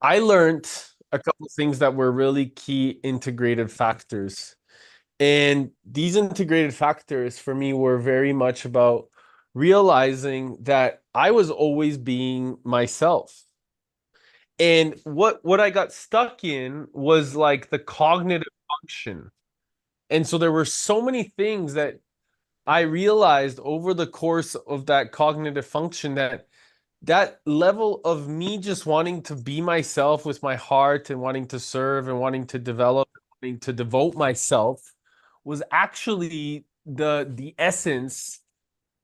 I learned a couple things that were really key integrated factors. And these integrated factors for me were very much about realizing that I was always being myself. And what I got stuck in was like the cognitive function. And so there were so many things that I realized over the course of that cognitive function that that level of me just wanting to be myself with my heart and wanting to serve and wanting to develop, wanting to devote myself was actually the essence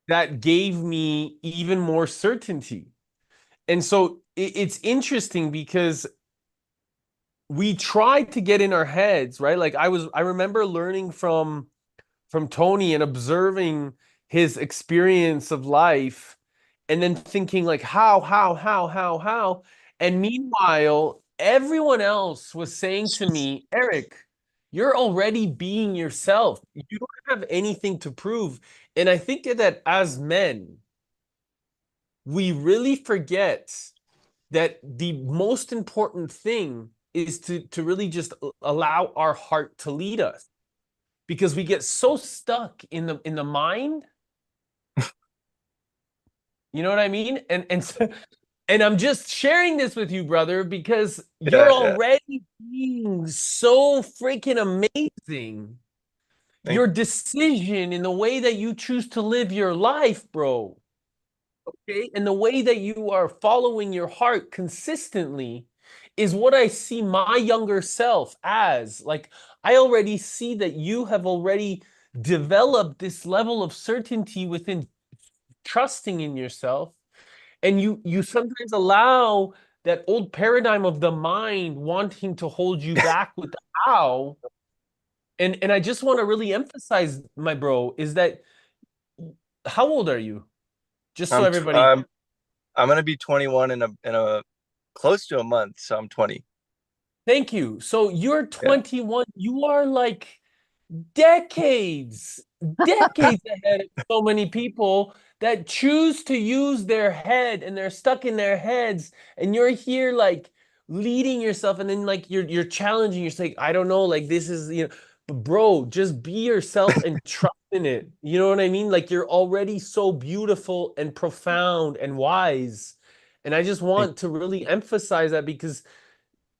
that gave me even more certainty. And so it's interesting because we try to get in our heads, right? Like I remember learning from Tony and observing his experience of life and then thinking like how. And meanwhile, everyone else was saying to me, Eric, you're already being yourself. You don't have anything to prove. And I think that as men, we really forget that the most important thing is to really just allow our heart to lead us because we get so stuck in the mind. You know what I mean? And I'm just sharing this with you, brother, because you're Yeah, yeah. already being so freaking amazing. Thank Your decision in the way that you choose to live your life, bro. Okay? And the way that you are following your heart consistently is what I see my younger self as. Like, I already see that you have already developed this level of certainty within trusting in yourself, and you sometimes allow that old paradigm of the mind wanting to hold you back with the how. And I just want to really emphasize, my bro, is that how old are you? Just so I'm t everybody. I'm gonna be 21 in a close to a month, so I'm 20. Thank you. So you're Yeah. 21. You are like decades, decades ahead of so many people that choose to use their head and they're stuck in their heads. And you're here like leading yourself, and then like you're challenging. You're saying, I don't know, like this is, but bro, just be yourself and trust in it. You know what I mean? Like you're already so beautiful and profound and wise. And I just Thank want to really emphasize that because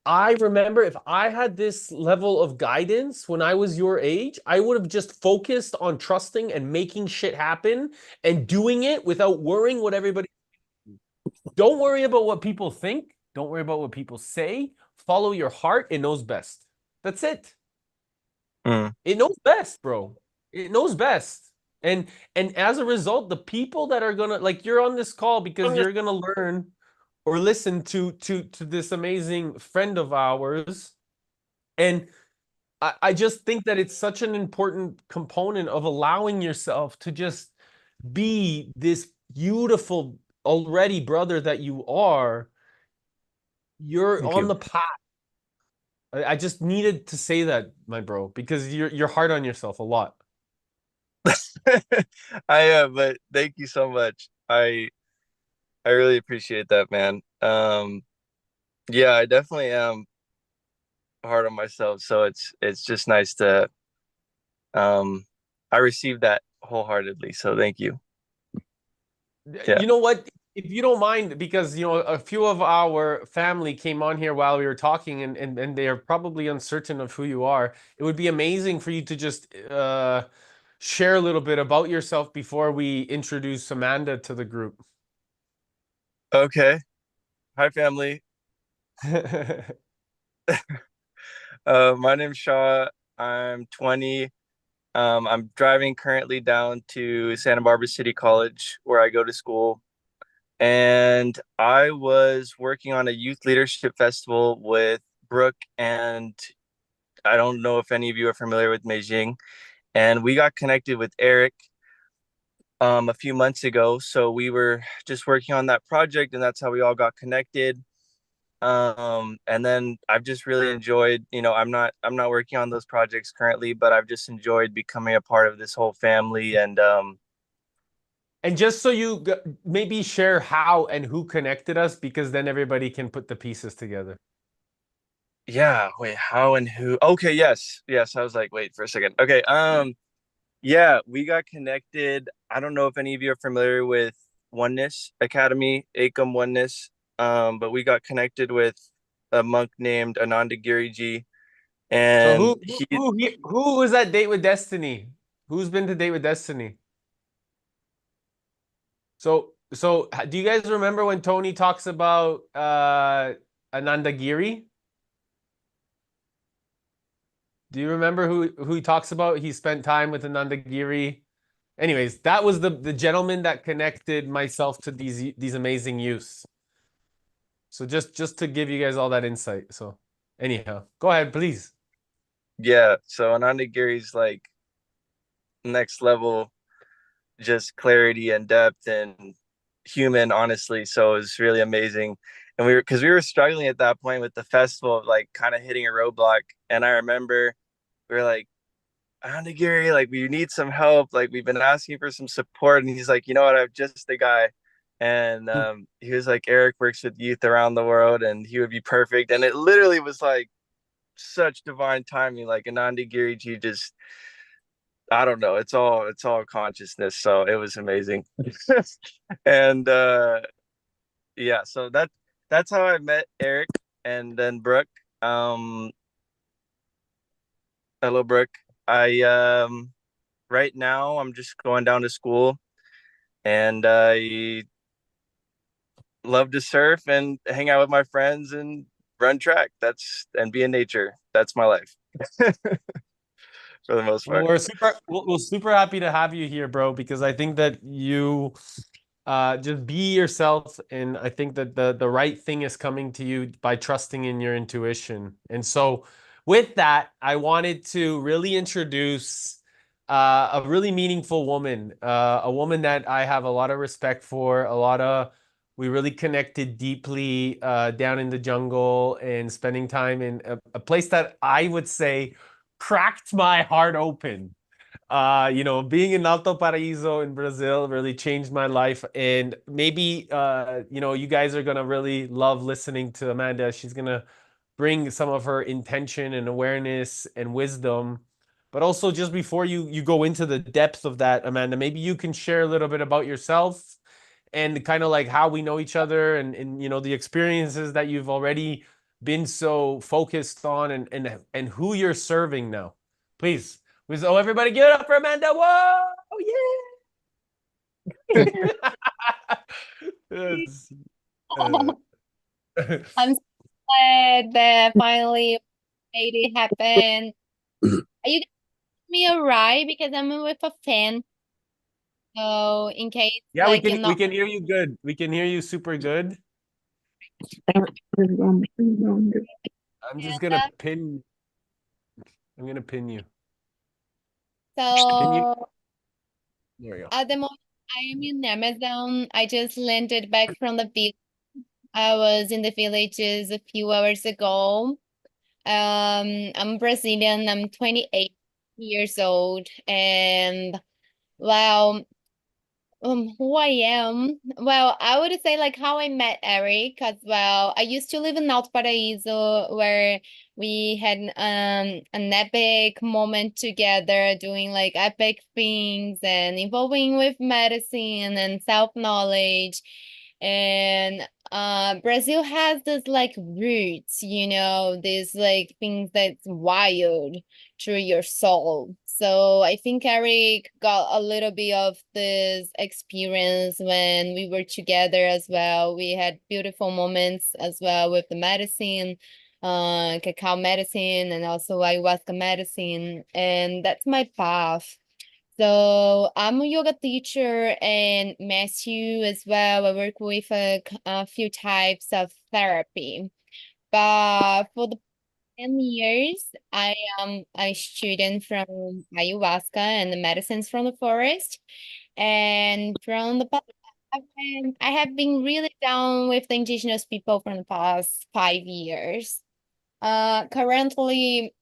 I remember if I had this level of guidance when I was your age, I would have just focused on trusting and making shit happen and doing it without worrying what everybody. Don't worry about what people think. Don't worry about what people say. Follow your heart. It knows best. That's it. Mm, It knows best, bro. It knows best. And as a result, the people that are gonna like you're on this call because you're gonna learn or listen to this amazing friend of ours. And I just think that it's such an important component of allowing yourself to just be this beautiful already brother that you are. You're thank on you. the path. I just needed to say that, my bro, because you're hard on yourself a lot. I am, but thank you so much. I really appreciate that, man. Yeah, I definitely am hard on myself, so it's just nice to I received that wholeheartedly, so thank you. Yeah. You know what? If you don't mind, because a few of our family came on here while we were talking, and they are probably uncertain of who you are. It would be amazing for you to just share a little bit about yourself before we introduce Amanda to the group. Okay. Hi, family. My name's Shaw. I'm 20. I'm driving currently down to Santa Barbara City College, where I go to school. And I was working on a youth leadership festival with Brooke, and I don't know if any of you are familiar with Beijing. And we got connected with Eric a few months ago. So we were just working on that project, and that's how we all got connected. And then I've just really enjoyed, I'm not working on those projects currently, but I've just enjoyed becoming a part of this whole family. And And just so you maybe share how and who connected us, because then everybody can put the pieces together. Yeah, wait, how and who? Okay, yes. Yes, I was like, wait for a second. Okay, yeah, we got connected. I don't know if any of you are familiar with Oneness Academy, Akam Oneness. But we got connected with a monk named Ananda Giriji, So and he who was at Date with Destiny? Who's been to Date with Destiny? So do you guys remember when Tony talks about Ananda Giri? Do you remember who he talks about? He spent time with Ananda Giri. Anyways, that was the gentleman that connected myself to these amazing youths. So just to give you guys all that insight. So anyhow, go ahead, please. yeah, so Ananda Giri's like next level, just clarity and depth and human, honestly. So it was really amazing. And because we were struggling at that point with the festival, like kind of hitting a roadblock. And I remember we were like, Gary, like we need some help. Like we've been asking for some support. And he's like, you know what? I'm just the guy. And he was like, Eric works with youth around the world and he would be perfect. And it literally was like such divine timing. Like Ananda Giriji just, I don't know. It's all consciousness. So it was amazing. And yeah, so that's how I met Eric and then Brooke. Um, Hello, Brooke. I right now I'm just going down to school and I love to surf and hang out with my friends and run track. That's and be in nature. That's my life for the most Well, part. we're super happy to have you here, bro, because I think that you just be yourself, and I think that the right thing is coming to you by trusting in your intuition. And so, with that, I wanted to really introduce a really meaningful woman, a woman that I have a lot of respect for, we really connected deeply down in the jungle and spending time in a place that I would say cracked my heart open. Being in Alto Paraíso in Brazil really changed my life. And maybe, you guys are going to really love listening to Amanda. She's going to bring some of her intention and awareness and wisdom. But also, just before you go into the depth of that, Amanda, maybe you can share a little bit about yourself and kind of like how we know each other and the experiences that you've already been so focused on and who you're serving now. Please. So everybody give it up for Amanda. Whoa! Yeah. Yes. Uh, I'm so glad that finally made it happen. Are you giving me a ride because I'm with a fan? So in case yeah, we like can you're we not can hear you good. We can hear you super good. I'm just gonna Amanda. pin. I'm gonna pin you. Pin you. So There we go. at the moment I am in Amazon. I just landed back from the village. I was in the villages a few hours ago. I'm Brazilian. I'm 28 years old, and wow, who I am? Well, I would say like how I met Eric, because well, I used to live in Alto Paraíso where we had an epic moment together, doing like epic things and evolving with medicine and self-knowledge. And Brazil has this like roots, these like things that's wild through your soul. So I think Eric got a little bit of this experience when we were together as well. We had beautiful moments as well with the medicine, cacao medicine, and also ayahuasca medicine. And that's my path. So I'm a yoga teacher and Matthew as well. I work with a few types of therapy. But for the 10 years, I am a student from ayahuasca and the medicines from the forest. And from the past, I have been really down with the indigenous people from the past 5 years. Currently,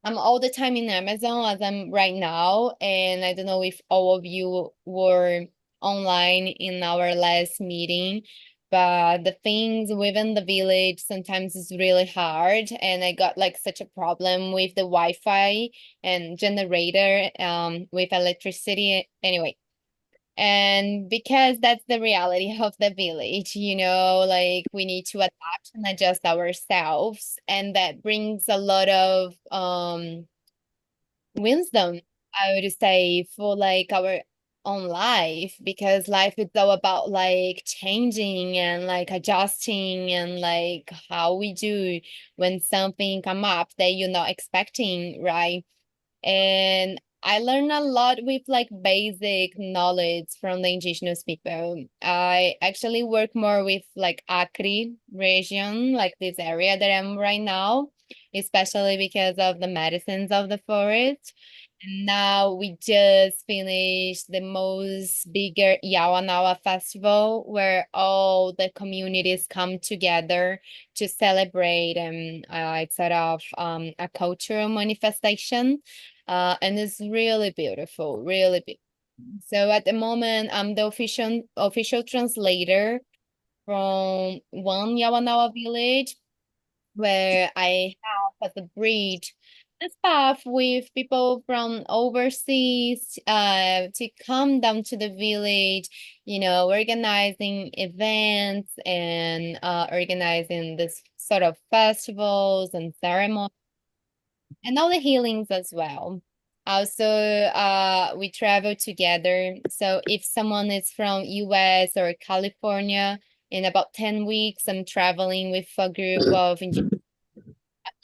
I'm all the time in Amazon as I'm right now. And I don't know if all of you were online in our last meeting, but the things within the village sometimes is really hard, and I got like such a problem with the Wi-Fi and generator with electricity anyway. And because that's the reality of the village, like we need to adapt and adjust ourselves, and that brings a lot of wisdom, I would say, for like our own life, because life is all about like changing and like adjusting, and like how we do when something come up that you're not expecting, right? And I learned a lot with like basic knowledge from the indigenous people. I actually work more with like Acre region, like this area that I'm right now, especially because of the medicines of the forest. And now we just finished the most bigger Yawanawa festival, where all the communities come together to celebrate, and it's sort of a cultural manifestation, and it's really beautiful, really beautiful. So at the moment, I'm the official translator from one Yawanawa village, where I have as a bridge this path with people from overseas to come down to the village, organizing events and organizing this sort of festivals and ceremonies, and all the healings as well. Also, we travel together. So if someone is from US or California, in about 10 weeks, I'm traveling with a group of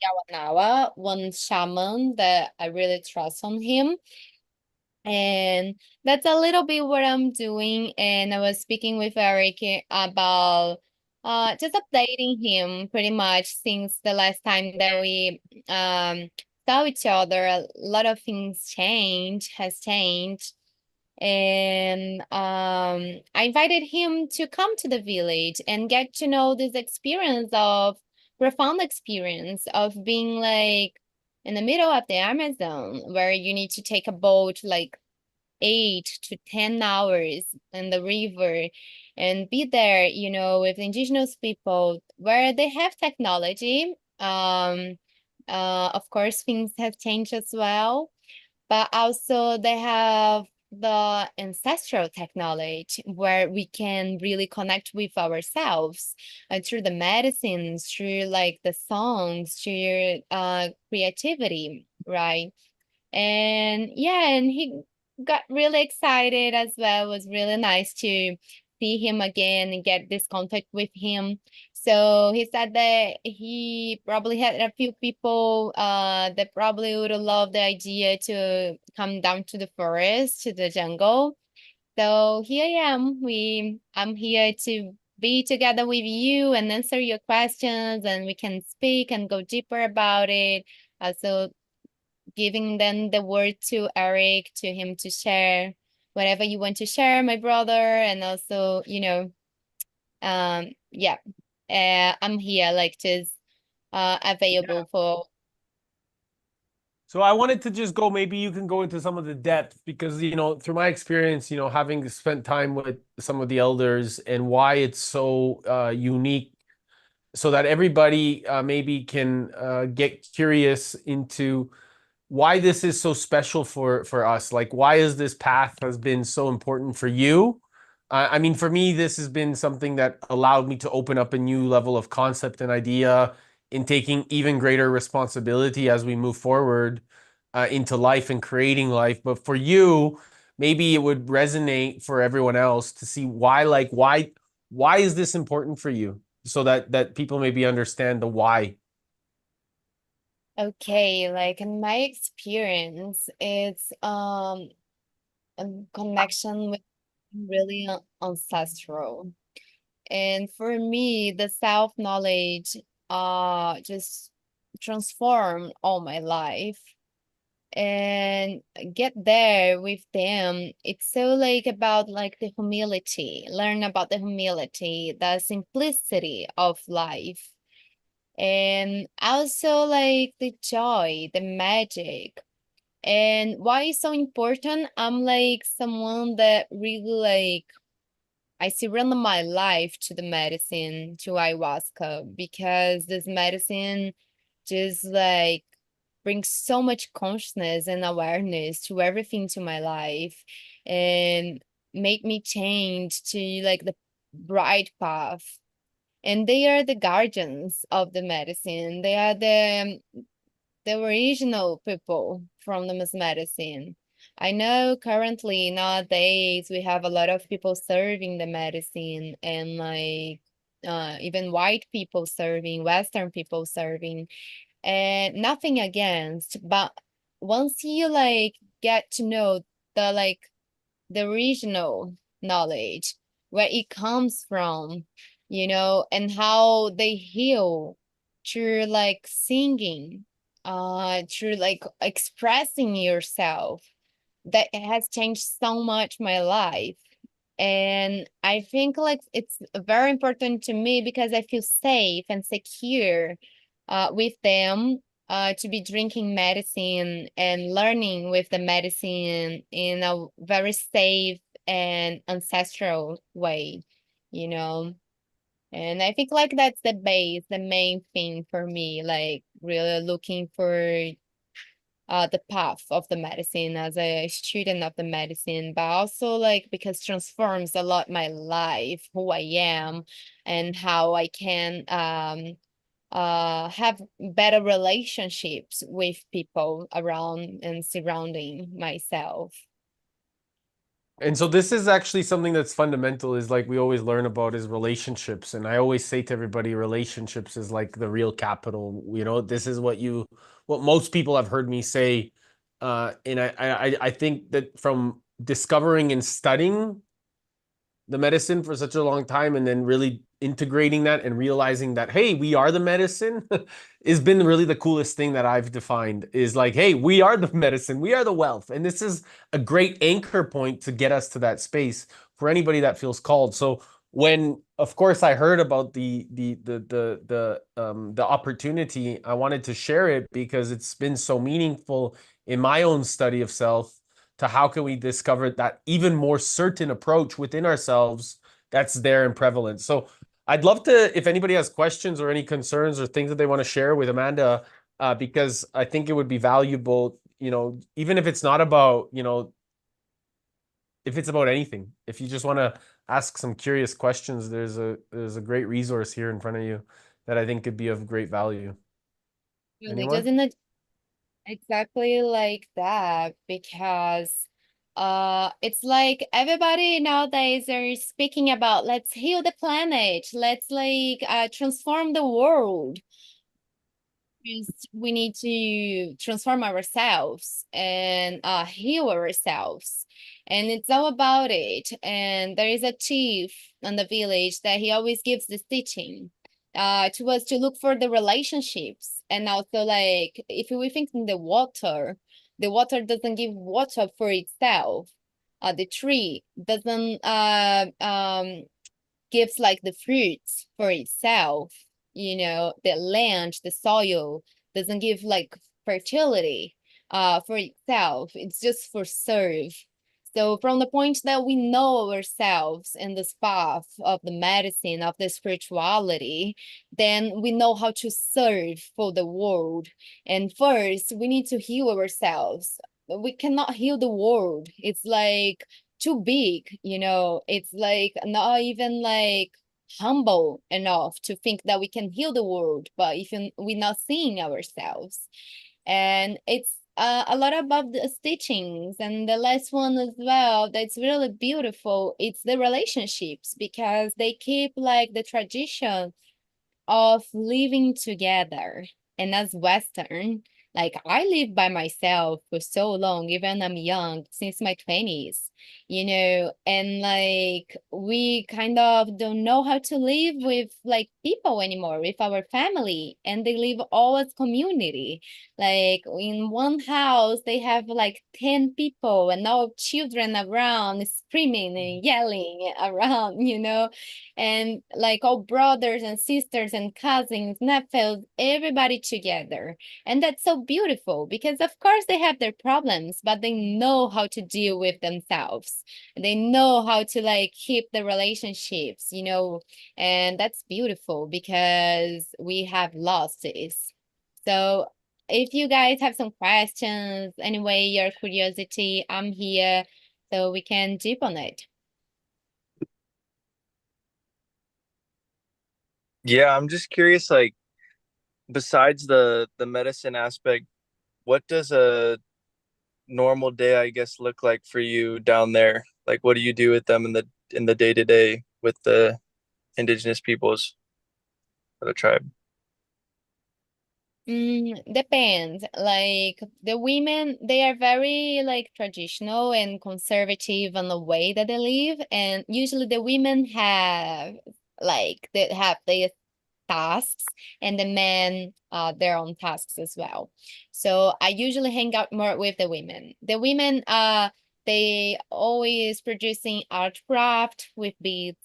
Yawanawa, one shaman that I really trust on him. And that's a little bit what I'm doing. And I was speaking with Eric about just updating him pretty much since the last time that we saw each other. A lot of things has changed. And I invited him to come to the village and get to know this profound experience of being like in the middle of the Amazon, where you need to take a boat like 8 to 10 hours in the river and be there, with indigenous people where they have technology. Of course, things have changed as well, but also they have the ancestral technology where we can really connect with ourselves through the medicines, through like the songs, through creativity, right? And yeah, and he got really excited as well. It was really nice to see him again and get this contact with him. So he said that he probably had a few people that probably would love the idea to come down to the forest, to the jungle. So here I am. I'm here to be together with you and answer your questions, and we can speak and go deeper about it. Also, giving then the word to Eric, to him to share whatever you want to share, my brother, and also, yeah, I'm here, like, just available for. So I wanted to just go, maybe you can go into some of the depth because, through my experience, having spent time with some of the elders and why it's so unique, so that everybody maybe can get curious into why this is so special for us. Like, why is this path has been so important for you? I mean, for me, this has been something that allowed me to open up a new level of concept and idea in taking even greater responsibility as we move forward into life and creating life. But for you, maybe it would resonate for everyone else to see why is this important for you, so that people maybe understand the why. Okay, like in my experience, it's a connection with really ancestral. And for me, the self-knowledge just transformed all my life. And get there with them, it's so like about like the humility, learn about the humility, the simplicity of life, and also like the joy, the magic. And why it's so important? I'm like someone that really like I surrender my life to the medicine, to ayahuasca, because this medicine just like brings so much consciousness and awareness to everything to my life and make me change to like the bright path. And they are the guardians of the medicine. They are the original people from the medicine. I know currently nowadays we have a lot of people serving the medicine and like even white people serving, Western people serving, and nothing against, but once you like get to know the like the original knowledge, where it comes from, and how they heal through like singing, through like expressing yourself, that has changed so much my life. And I think like it's very important to me because I feel safe and secure with them, to be drinking medicine and learning with the medicine in a very safe and ancestral way, you know. And I think like that's the base, the main thing for me, like really looking for the path of the medicine as a student of the medicine, but also like because transforms a lot my life, who I am, and how I can have better relationships with people around and surrounding myself. And so this is actually something that's fundamental, is like we always learn about is relationships. And I always say to everybody, relationships is like the real capital. This is what most people have heard me say. And I think that from discovering and studying the medicine for such a long time and then really integrating that and realizing that, hey, we are the medicine has been really the coolest thing that I've defined, is like, hey, we are the medicine, we are the wealth. And this is a great anchor point to get us to that space for anybody that feels called. So when, of course, I heard about the opportunity, I wanted to share it because it's been so meaningful in my own study of self, to how can we discover that even more certain approach within ourselves that's there and prevalent. So I'd love to, if anybody has questions or any concerns or things that they want to share with Amanda, because I think it would be valuable, even if it's not about, if it's about anything, if you just want to ask some curious questions, there's a great resource here in front of you that I think could be of great value. Really, Anyone? doesn't it exactly like that? Because it's like everybody nowadays are speaking about let's heal the planet, let's like transform the world. We need to transform ourselves and heal ourselves, and it's all about it. And there is a chief in the village that he always gives this teaching to us to look for the relationships. And also like if we think in the water doesn't give water for itself. The tree doesn't gives like the fruits for itself. The land, the soil doesn't give like fertility for itself. It's just for serve. So from the point that we know ourselves in this path of the medicine, of the spirituality, then we know how to serve for the world. And first we need to heal ourselves. We cannot heal the world. It's like too big. It's like not even like humble enough to think that we can heal the world, but if we're not seeing ourselves. And it's a lot about the stitchings. And the last one as well that's really beautiful, it's the relationships, because they keep like the tradition of living together. And as Western, like I live by myself for so long, even I'm young, since my 20s, and like we kind of don't know how to live with like people anymore, with our family, and they live all as community. Like in one house, they have like 10 people and all children around screaming and yelling around, and like all brothers and sisters and cousins, nephews, everybody together. And that's so beautiful because, of course, they have their problems, but they know how to deal with themselves. They know how to like keep the relationships, and that's beautiful because we have lost this. So if you guys have some questions, anyway, your curiosity, I'm here so we can deep on it. Yeah, I'm just curious, like besides the medicine aspect, what does a normal day, I guess, look like for you down there? Like what do you do with them in the day to day with the indigenous peoples of the tribe? Depends. Like the women, they are very like traditional and conservative on the way that they live, and usually the women have they have their tasks, and the men their own tasks as well. So I usually hang out more with the women. The women they always producing art craft with beads.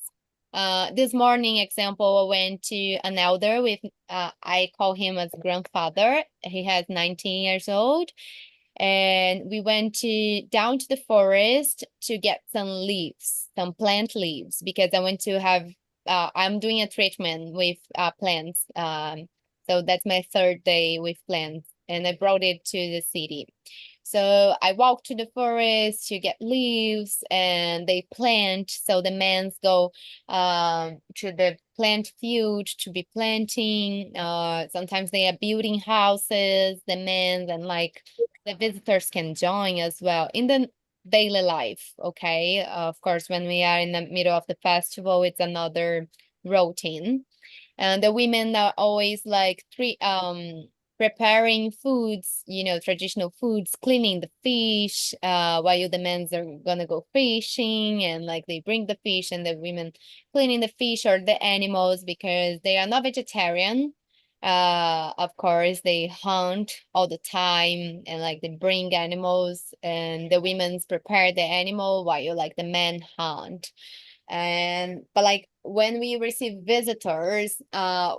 This morning, example, I went to an elder with I call him as grandfather. He has 19 years old, and we went to down to the forest to get some leaves, some plant leaves, because I want to have I'm doing a treatment with plants. So that's my third day with plants, and I brought it to the city. So I walk to the forest to get leaves, and they plant. So the men go to the plant field to be planting. Sometimes they are building houses, the men, and like the visitors can join as well in the daily life. Okay, of course, when we are in the middle of the festival, it's another routine. And the women are always like preparing foods, traditional foods, cleaning the fish, while the men are gonna go fishing, and like they bring the fish, and the women cleaning the fish or the animals because they are not vegetarian. Of course, they hunt all the time, and like they bring animals, and the women's prepare the animal while like the men hunt. And but like when we receive visitors,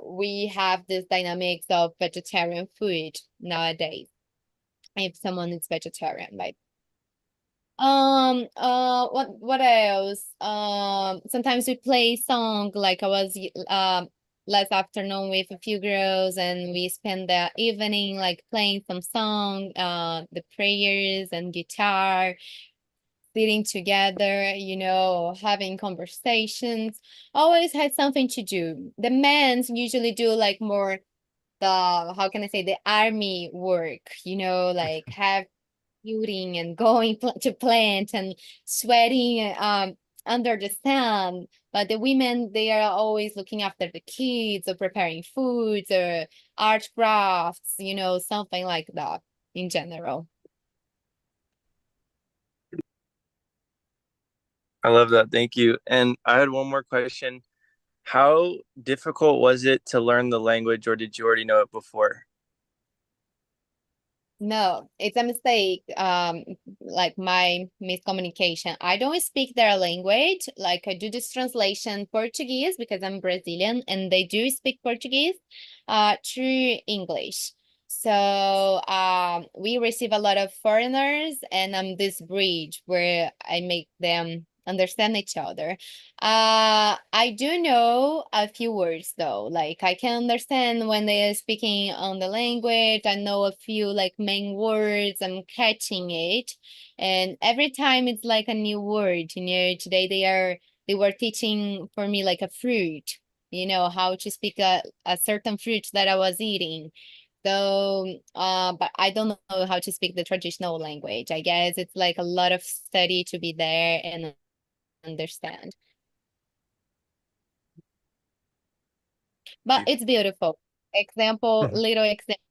we have this dynamics of vegetarian food nowadays. If someone is vegetarian, like what else? Sometimes we play song, like I was last afternoon with a few girls, and we spend the evening like playing some song, the prayers and guitar, sitting together, having conversations. Always had something to do. The men usually do like more the, how can I say, the army work, like have building and going to plant and sweating under the sun. But the women, they are always looking after the kids or preparing foods or art crafts, something like that in general. I love that. Thank you. And I had one more question. How difficult was it to learn the language, or did you already know it before? No, it's a mistake. Like my miscommunication. I don't speak their language. Like I do this translation Portuguese because I'm Brazilian, and they do speak Portuguese, through English. So we receive a lot of foreigners, and I'm this bridge where I make them understand each other. I do know a few words though. Like I can understand when they are speaking on the language. I know a few like main words. I'm catching it, and every time it's like a new word. Today they were teaching for me like a fruit. How to speak a certain fruit that I was eating. So, but I don't know how to speak the traditional language. I guess it's like a lot of study to be there and understand. But it's beautiful. Little example.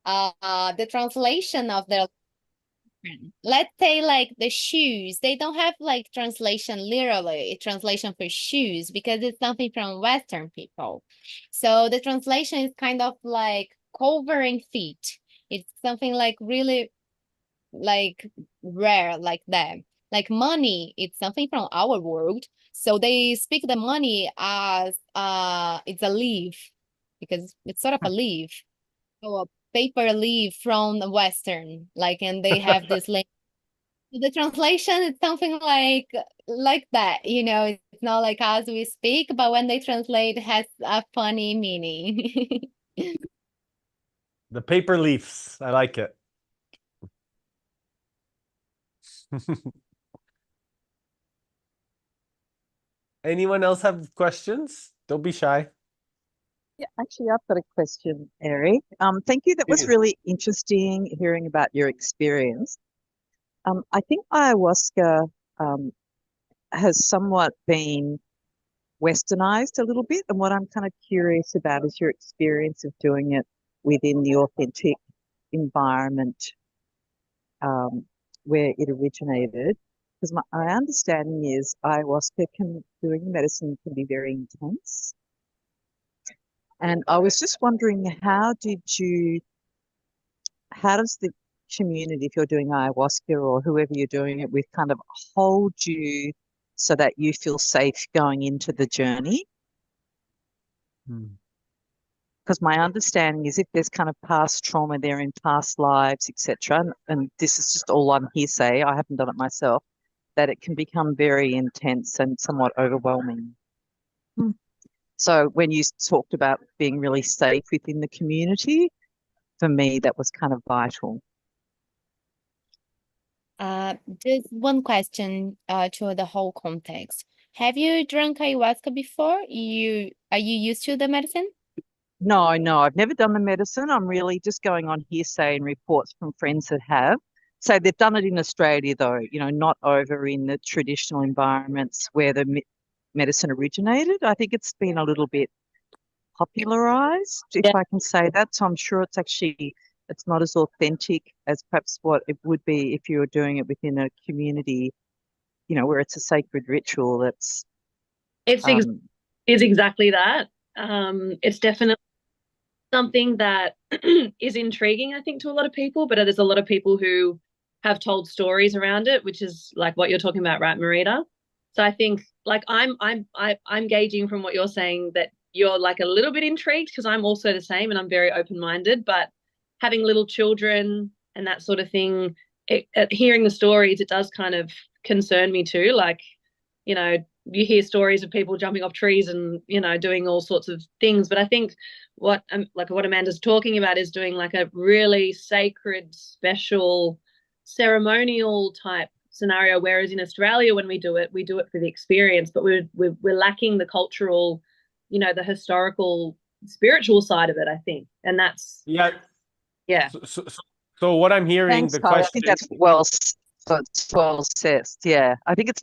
The translation of the, let's say like the shoes, they don't have like translation literally, translation for shoes because it's something from Western people. So the translation is kind of like covering feet. It's something like really like rare like that. Like money, it's something from our world. So they speak the money as it's a leaf because it's sort of a leaf. So paper leaf from the Western, like, and they have this link. The translation is something like that, you know, it's not like as we speak, but when they translate, it has a funny meaning. The paper leaves. I like it. Anyone else have questions? Don't be shy. Yeah, actually, I've got a question, Eric. Thank you. That was Please. really interesting hearing about your experience. I think ayahuasca has somewhat been westernized a little bit, and what I'm kind of curious about is your experience of doing it within the authentic environment where it originated. Because my understanding is ayahuasca doing the medicine can be very intense. And I was just wondering, how does the community, if you're doing ayahuasca or whoever you're doing it with, kind of hold you so that you feel safe going into the journey? Hmm. Because my understanding is if there's kind of past trauma there in past lives, etc., and this is just all on hearsay, I haven't done it myself, that it can become very intense and somewhat overwhelming. Hmm. So when you talked about being really safe within the community, for me, that was kind of vital. Just one question to the whole context. Have you drunk ayahuasca before? Are you used to the medicine? No, no, I've never done the medicine. I'm really just going on hearsay and reports from friends that have. So they've done it in Australia, though, not over in the traditional environments where the medicine originated. I think it's been a little bit popularized, if Yeah. I can say that. So I'm sure it's not as authentic as perhaps what it would be if you were doing it within a community, where it's a sacred ritual that's It's ex um, it's exactly that. It's definitely something that is intriguing, I think, to a lot of people, but there's a lot of people who have told stories around it, which is like what you're talking about, right, Marita? So I think like I'm gauging from what you're saying that you're like a little bit intrigued because I'm also the same and I'm very open-minded, but having little children and that sort of thing, hearing the stories, it does kind of concern me too. Like, you know, you hear stories of people jumping off trees and, doing all sorts of things. But I think what Amanda's talking about is doing like a really sacred, special, ceremonial type scenario. Whereas in Australia, when we do it for the experience, but we're lacking the cultural, the historical, spiritual side of it, I think. And that's, Yeah. yeah. So what I'm hearing, thanks, the Kylie. I think question. that's well said. Yeah, I think it's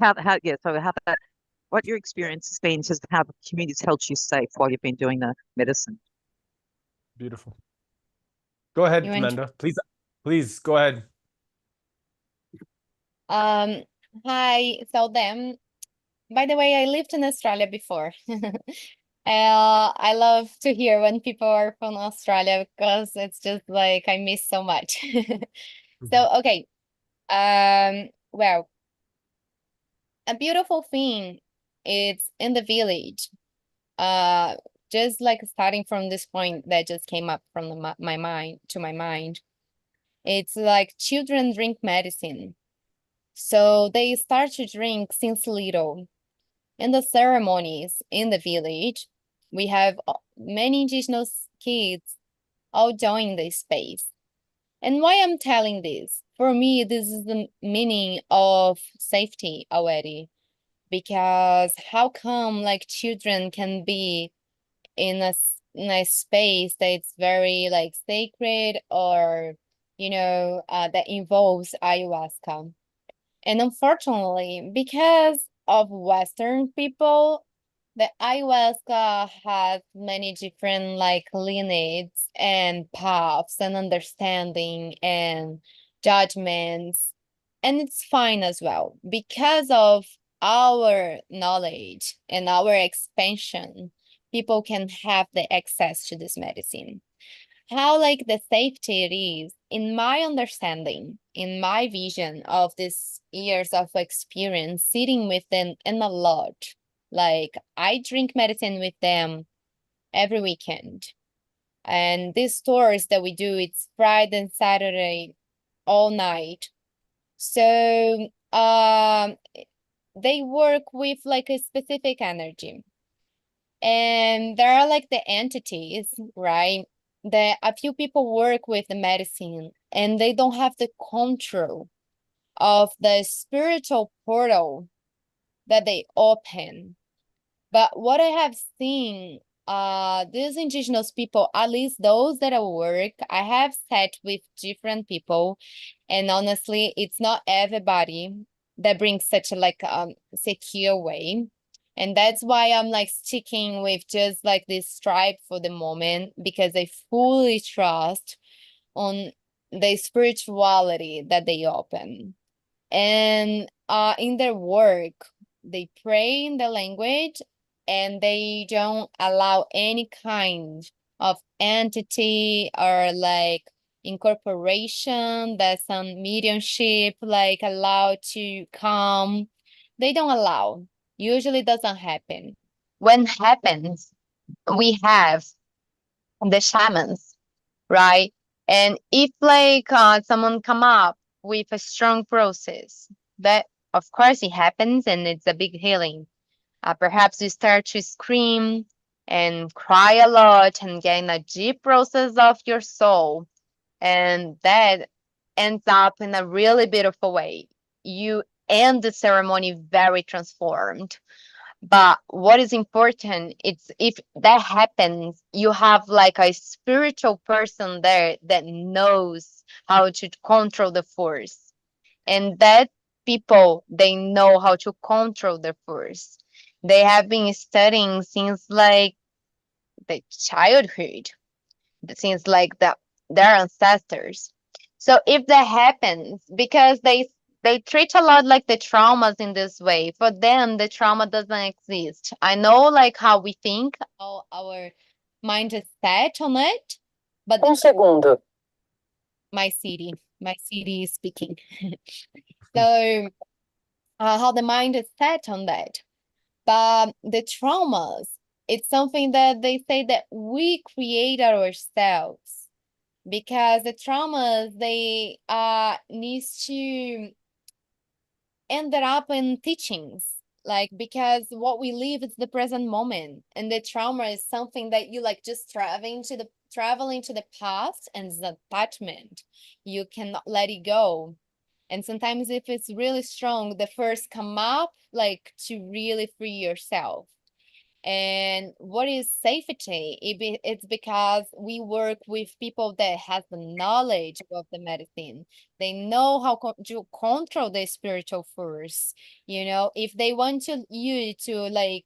what your experience has been, is how the community's held you safe while you've been doing the medicine. Beautiful. Go ahead, You want Amanda. Please go ahead. Hi. So then, by the way, I lived in Australia before. I love to hear when people are from Australia because it's just like I miss so much. So okay. Well, a beautiful thing it's in the village. Uh, just like starting from this point that just came up from my mind to my mind. It's like children drink medicine. So they start to drink since little. In the ceremonies in the village, we have many indigenous kids all join this space. And why I'm telling this? For me, this is the meaning of safety already. Because how come like children can be in in a space that's very like sacred or that involves ayahuasca? And unfortunately, because of Western people, the ayahuasca has many different like lineages and paths and understanding and judgments. And it's fine as well because of our knowledge and our expansion, people can have the access to this medicine. How like the safety it is, in my understanding, in my vision of these years of experience sitting with them in a lot, like I drink medicine with them every weekend. And these tours that we do, it's Friday and Saturday all night. So they work with like a specific energy. And there are like the entities, right? That a few people work with the medicine and they don't have the control of the spiritual portal that they open. But what I have seen, these indigenous people, at least those that I work, I have sat with different people, and honestly, it's not everybody that brings such a like secure way. And that's why I'm like sticking with just like this tribe for the moment, because I fully trust on the spirituality that they open. And in their work, they pray in the language and they don't allow any kind of entity or like incorporation that some mediumship like allow to come. They don't allow. Usually doesn't happen. When happens, we have the shamans, right? And if like someone come up with a strong process, that of course it happens and it's a big healing. Perhaps you start to scream and cry a lot and get in a deep process of your soul, and that ends up in a really beautiful way. You end the ceremony very transformed. But what is important, it's if that happens, you have like a spiritual person there that knows how to control the force. And that people, they know how to control the force. They have been studying since like the childhood, since like their ancestors. So if that happens, because they treat a lot like the traumas in this way. For them, the trauma doesn't exist. I know like how we think, how our mind is set on it, but segundo. My city is speaking. So how the mind is set on that. But the traumas, it's something that they say that we create ourselves, because the traumas, they needs to ended up in teachings, like because what we live is the present moment, and the trauma is something that you like just traveling to the past, and it's an attachment. You cannot let it go. And sometimes if it's really strong, the first come up like to really free yourself. And what is safety? It's because we work with people that have the knowledge of the medicine. They know how to control the spiritual force. You know, if they want you to like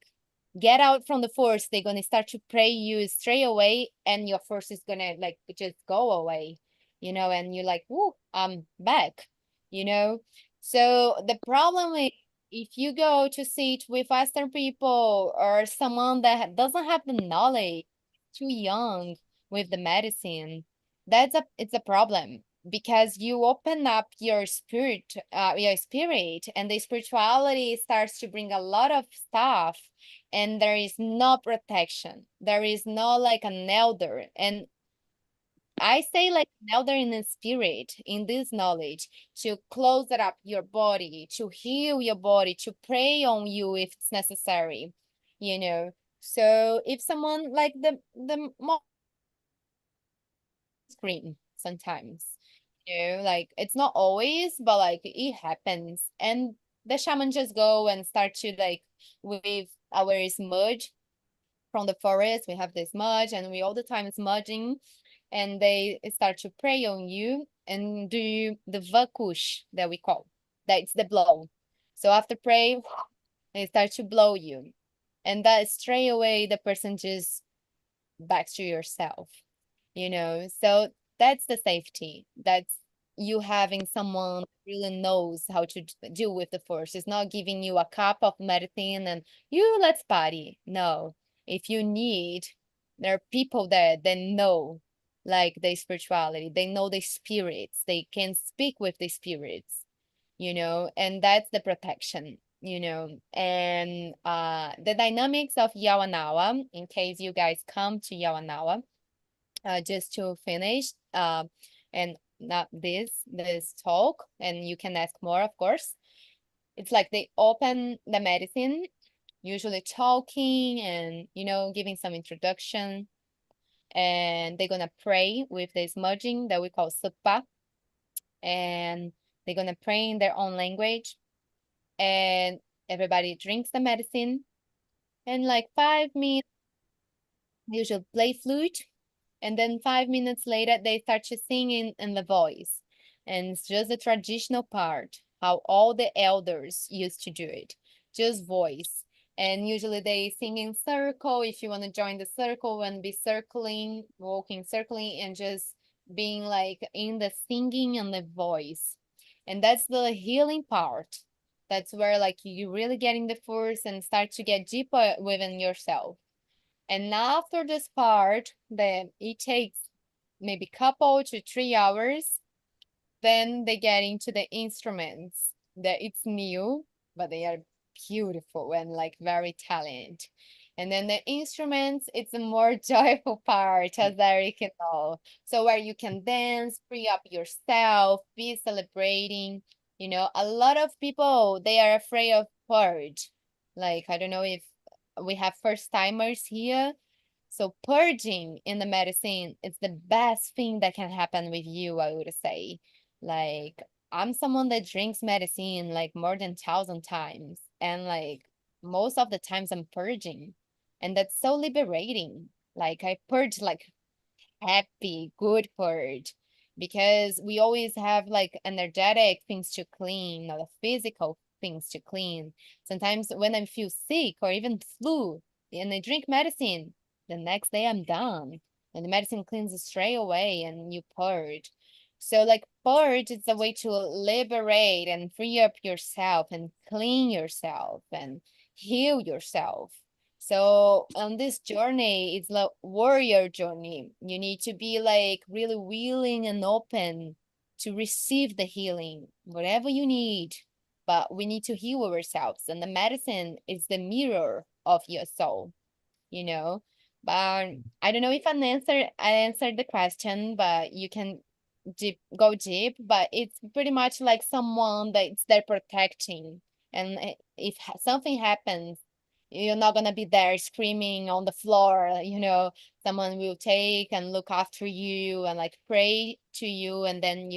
get out from the force, they're gonna start to pray you straight away, and your force is gonna like just go away. You know, and you're like, "Whoa, I'm back." You know, so the problem is, if you go to sit with Western people or someone that doesn't have the knowledge, too young with the medicine, it's a problem, because you open up your spirit, and the spirituality starts to bring a lot of stuff, and there is no protection. There is no like an elder, and I say like now they're in the spirit, in this knowledge, to close it up your body, to heal your body, to pray on you if it's necessary, you know. So if someone like the scream sometimes, you know, like it's not always, but like it happens. And the shaman just go and start to like with our smudge from the forest. We have this smudge and we all the time smudging, and they start to pray on you and do the vakush that we call. That's the blow. So after pray, they start to blow you. And that straight away the person just back to yourself, you know. So that's the safety. That's you having someone really knows how to deal with the force. It's not giving you a cup of medicine and you let's party. No. If you need, there are people that know like the spirituality, they know the spirits, they can speak with the spirits, you know, and that's the protection, you know. And the dynamics of Yawanawa, in case you guys come to Yawanawa, just to finish, and not this talk, and you can ask more, of course. It's like they open the medicine, usually talking and giving some introduction, and they're gonna pray with the smudging that we call supa, and they're gonna pray in their own language, and everybody drinks the medicine, and like 5 minutes, they usually play flute, and then 5 minutes later they start to singing in the voice, and it's just the traditional part how all the elders used to do it, just voice. And usually they sing in circle. If you want to join the circle and be circling, walking, circling, and just being like in the singing and the voice, and that's the healing part. That's where like you really get in the force and start to get deeper within yourself. And after this part, then it takes maybe couple to 3 hours. Then they get into the instruments that it's new, but they are beautiful and like very talented. And then the instruments, it's a more joyful part, as Eric can know. So where you can dance, free up yourself, be celebrating. A lot of people, they are afraid of purge. Like, I don't know if we have first timers here. So purging in the medicine is the best thing that can happen with you, I would say. Like, I'm someone that drinks medicine like more than 1,000 times, and like most of the times I'm purging, and that's so liberating. Like I purge like happy, good purge, because we always have like energetic things to clean or the physical things to clean. Sometimes when I feel sick or even flu and I drink medicine, the next day I'm done. And the medicine cleans it straight away and you purge. So like purge is a way to liberate and free up yourself and clean yourself and heal yourself. So on this journey, it's like warrior journey. You need to be like really willing and open to receive the healing, whatever you need. But we need to heal ourselves, and the medicine is the mirror of your soul, you know. But I don't know if I answered the question, but you can go deep. But it's pretty much like someone that's there protecting, and if something happens, you're not gonna be there screaming on the floor. Someone will take and look after you and like pray to you, and then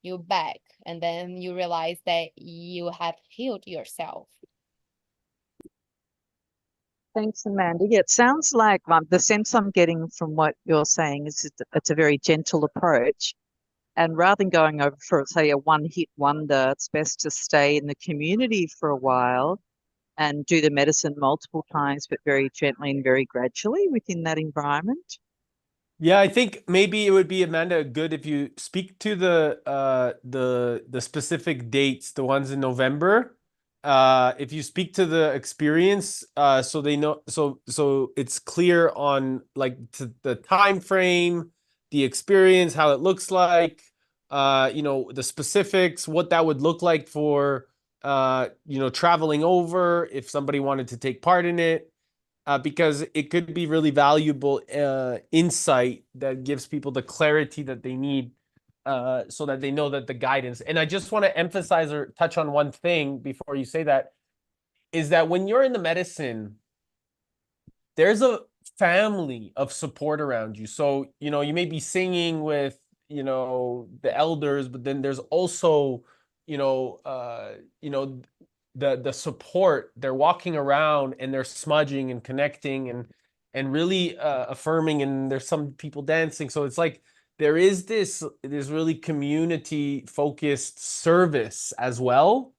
you back, and then you realize that you have healed yourself. Thanks, Amanda. Yeah, it sounds like the sense I'm getting from what you're saying is it's a very gentle approach. And rather than going over for, say, a one-hit wonder, it's best to stay in the community for a while and do the medicine multiple times, but very gently and very gradually within that environment. Yeah, I think maybe it would be, Amanda, good if you speak to the specific dates, the ones in November. If you speak to the experience, so they know, so it's clear on like the time frame, the experience, how it looks like, the specifics, what that would look like for traveling over if somebody wanted to take part in it. Because it could be really valuable insight that gives people the clarity that they need, so that they know that the guidance. And I just want to emphasize or touch on one thing before you say that, is that when you're in the medicine, there's a family of support around you. So, you may be singing with, the elders, but then there's also, the support. They're walking around and they're smudging and connecting and really affirming, and there's some people dancing. So it's like there is this really community focused service as well.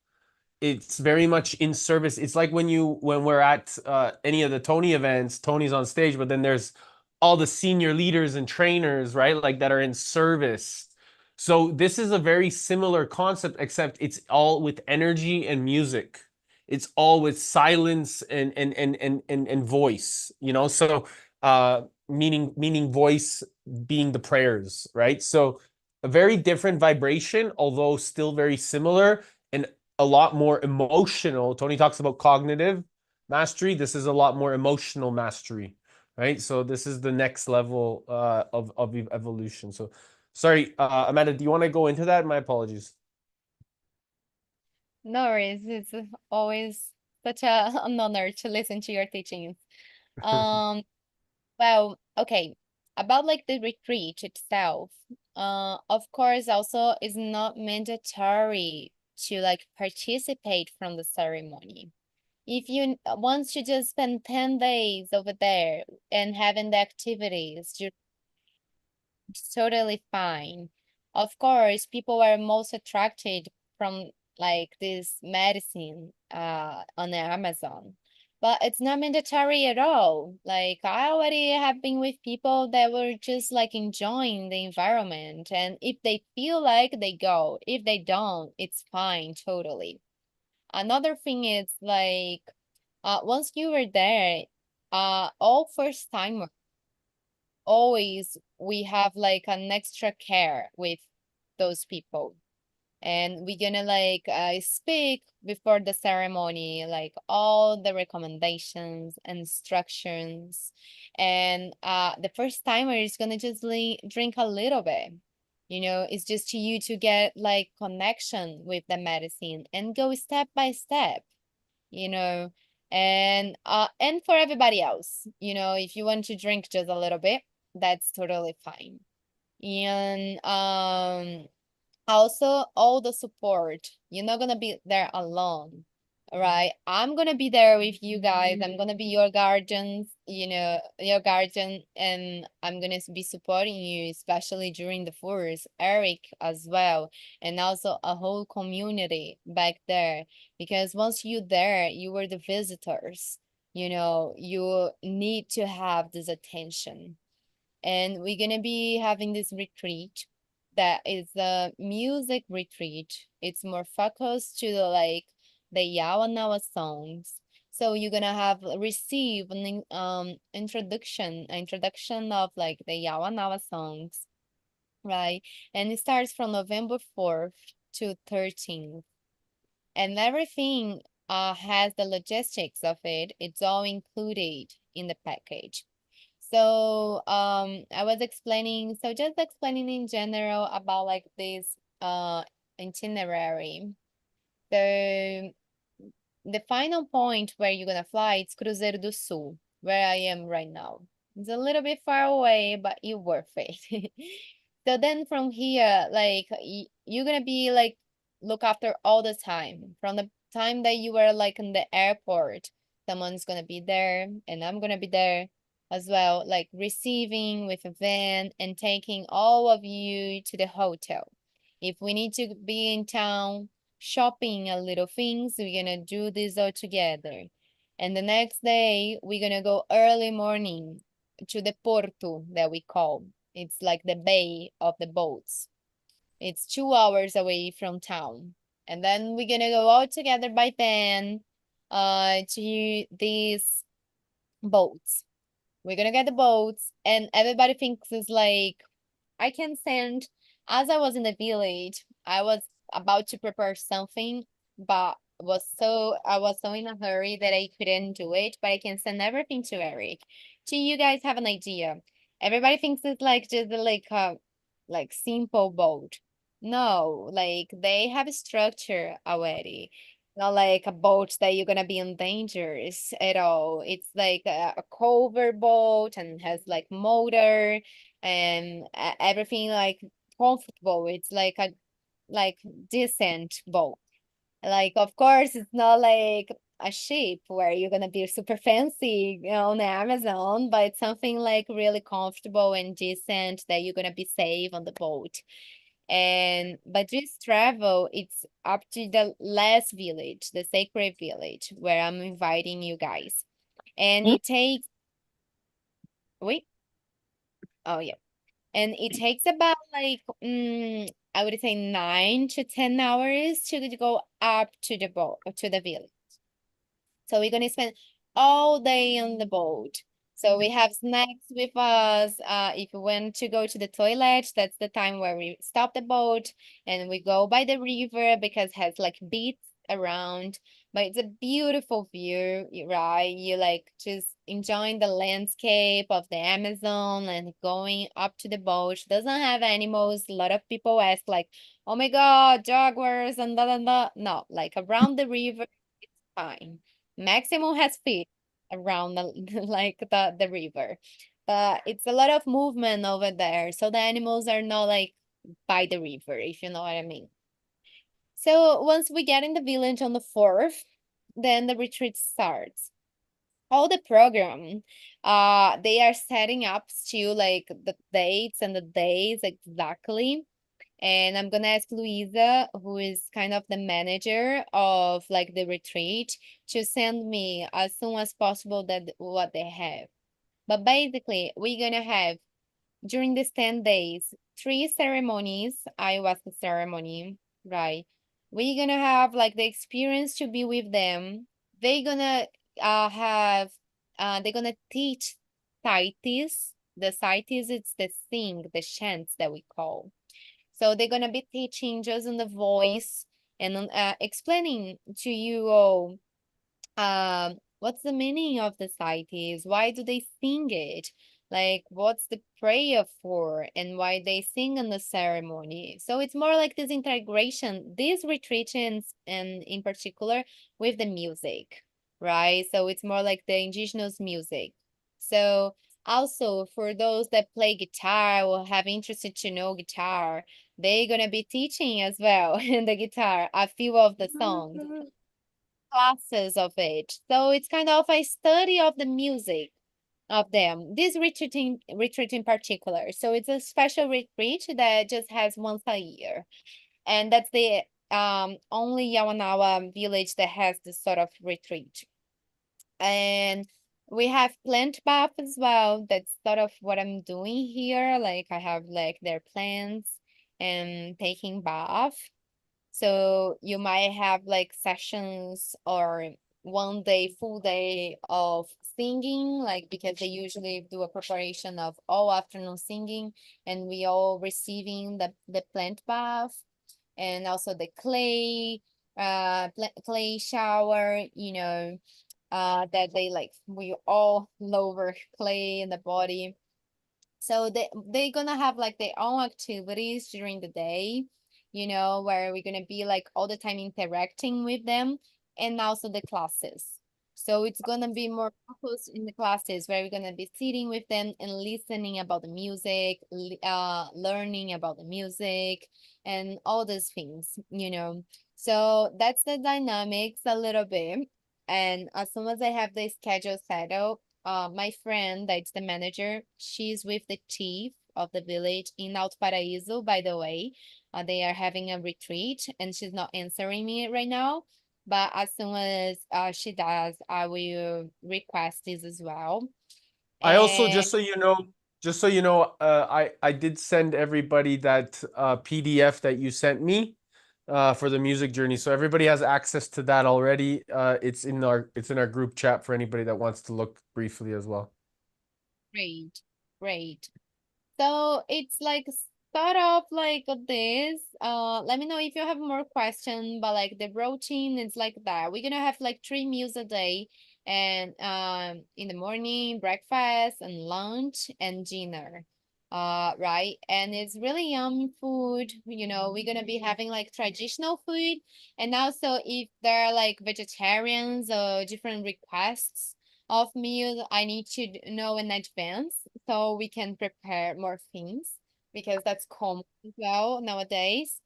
It's very much in service. It's like when we're at any of the Tony events, Tony's on stage, but then there's all the senior leaders and trainers, right? Like that are in service. So this is a very similar concept, except it's all with energy and music. It's all with silence and voice, So meaning voice being the prayers, right? So a very different vibration, although still very similar. And a lot more emotional. Tony talks about cognitive mastery. This is a lot more emotional mastery. right? So this is the next level of evolution. So sorry, Amanda, do you want to go into that? My apologies. No worries. It's always such an honor to listen to your teachings. Um, well, okay. About like the retreat itself, of course, also is not mandatory to like participate from the ceremony. If you once you just spend 10 days over there and having the activities, you're totally fine. Of course, people are most attracted from like this medicine on the Amazon. But it's not mandatory at all. Like I already have been with people that were just like enjoying the environment. And if they feel like they go, if they don't, it's fine, totally. Another thing is like once you were there, all first timers always we have like an extra care with those people, and we're gonna like speak before the ceremony like all the recommendations and instructions, and the first timer is gonna just drink a little bit, you know. It's just to you to get like connection with the medicine and go step by step, you know. And for everybody else, you know, if you want to drink just a little bit, that's totally fine. And also all the support, you're not gonna be there alone, right? I'm gonna be there with you guys. I'm gonna be your guardians, you know, your guardian, and I'm gonna be supporting you, especially during the force, Eric as well, and also a whole community back there. Because once you there, you were the visitors, you know, you need to have this attention. And we're gonna be having this retreat that is a music retreat. It's more focused to the like the Yawanawa songs. So you're gonna have receive an introduction of like the Yawanawa songs, right? And it starts from November 4th to 13th. And everything has the logistics of it. It's all included in the package. So I was explaining, so just explaining in general about like this itinerary. So the final point where you're gonna fly is Cruzeiro do Sul, where I am right now. It's a little bit far away, but it's worth it. So then from here, like you're gonna be like look after all the time. From the time that you were like in the airport, someone's gonna be there, and I'm gonna be there as well, like receiving with a van and taking all of you to the hotel. If we need to be in town shopping a little things, we're gonna do this all together. And the next day, we're gonna go early morning to the porto that we call. It's like the bay of the boats. It's 2 hours away from town. And then we're gonna go all together by van to these boats. We're gonna get the boats, and everybody thinks it's like I can send. As I was in the village, I was about to prepare something, but I was so in a hurry that I couldn't do it. But I can send everything to Eric. Do you guys have an idea? Everybody thinks it's like just like a like simple boat. No, like they have a structure already. Not like a boat that you're gonna be in dangers at all. It's like a cover boat and has like motor and everything like comfortable. It's like a like decent boat. Like of course it's not like a ship where you're gonna be super fancy, you know, on the Amazon, but it's something like really comfortable and decent that you're gonna be safe on the boat. And but this travel, it's up to the last village, the sacred village, where I'm inviting you guys. And it takes wait, oh yeah. And it takes about like I would say 9 to 10 hours to go up to the boat to the village. So we're gonna spend all day on the boat. So we have snacks with us. If we want to go to the toilet, that's the time where we stop the boat and we go by the river because it has like beach around. But it's a beautiful view, right? You like just enjoying the landscape of the Amazon and going up to the boat. Doesn't have animals. A lot of people ask like, oh my God, jaguars and da da da. No, like around the river, it's fine. Maximum has fish around the like the river. But it's a lot of movement over there. So the animals are not like by the river, if you know what I mean. So once we get in the village on the 4th, then the retreat starts. All the program, they are setting up to like the dates and the days exactly. And I'm gonna ask Luisa, who is kind of the manager of like the retreat, to send me as soon as possible that what they have. But basically, we're gonna have during these 10 days, 3 ceremonies, ayahuasca ceremony, right? We're gonna have like the experience to be with them. They're gonna have they're gonna teach saitis. The saitis, it's the sing, the chants that we call. So they're gonna be teaching just in the voice and explaining to you all what's the meaning of the saitis? Why do they sing it? Like, what's the prayer for and why they sing in the ceremony? So it's more like this integration, these retreats and in particular with the music, right? So it's more like the indigenous music. So also for those that play guitar or have interested to know guitar, they're gonna be teaching as well in the guitar a few of the songs classes of it. So it's kind of a study of the music of them. This retreat in particular. So it's a special retreat that just has once a year. And that's the only Yawanawa village that has this sort of retreat. And we have plant bath as well. That's sort of what I'm doing here. Like I have like their plants and taking bath. So you might have like sessions or one day, full day of singing, like because they usually do a preparation of all afternoon singing, and we all receiving the plant bath and also the clay shower, that they like we all lower clay in the body. So they're gonna have like their own activities during the day, where we're gonna be like all the time interacting with them and also the classes. So it's gonna be more focused in the classes where we're gonna be sitting with them and listening about the music, learning about the music and all those things. So that's the dynamics a little bit. And as soon as I have the schedule settled, my friend, that's the manager, she's with the chief of the village in Alto Paraíso, by the way. They are having a retreat and she's not answering me right now. But as soon as she does, I will request this as well. I also, And just so you know, I did send everybody that PDF that you sent me for the music journey. So everybody has access to that already. It's in our group chat for anybody that wants to look briefly as well. great, great. So it's like start off like this. Let me know if you have more questions, but like the routine is like that. We're gonna have like 3 meals a day, and in the morning, breakfast and lunch and dinner. Right, and it's really yummy food. We're gonna be having like traditional food, and also if there are like vegetarians or different requests of meals, I need to know in advance so we can prepare more things because that's common as well nowadays.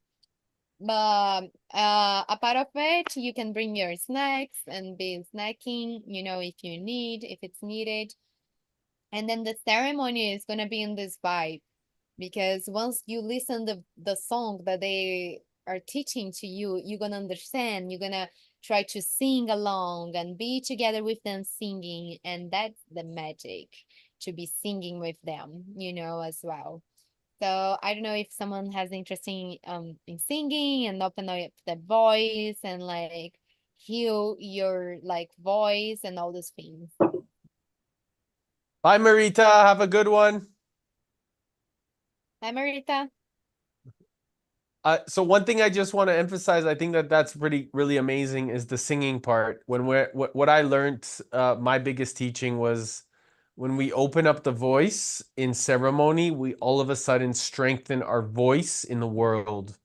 But a part of it, you can bring your snacks and be snacking, if it's needed. And then the ceremony is gonna be in this vibe because once you listen the song that they are teaching to you, you're gonna understand, you're gonna try to sing along and be together with them singing, and that's the magic, to be singing with them, as well. So I don't know if someone has interest in singing and open up the voice and like heal your like voice and all those things. Bye, Marita. Have a good one. Hi, Marita. So one thing I just want to emphasize, I think that that's really amazing, is the singing part. What I learned, my biggest teaching was when we open up the voice in ceremony, we all of a sudden strengthen our voice in the world.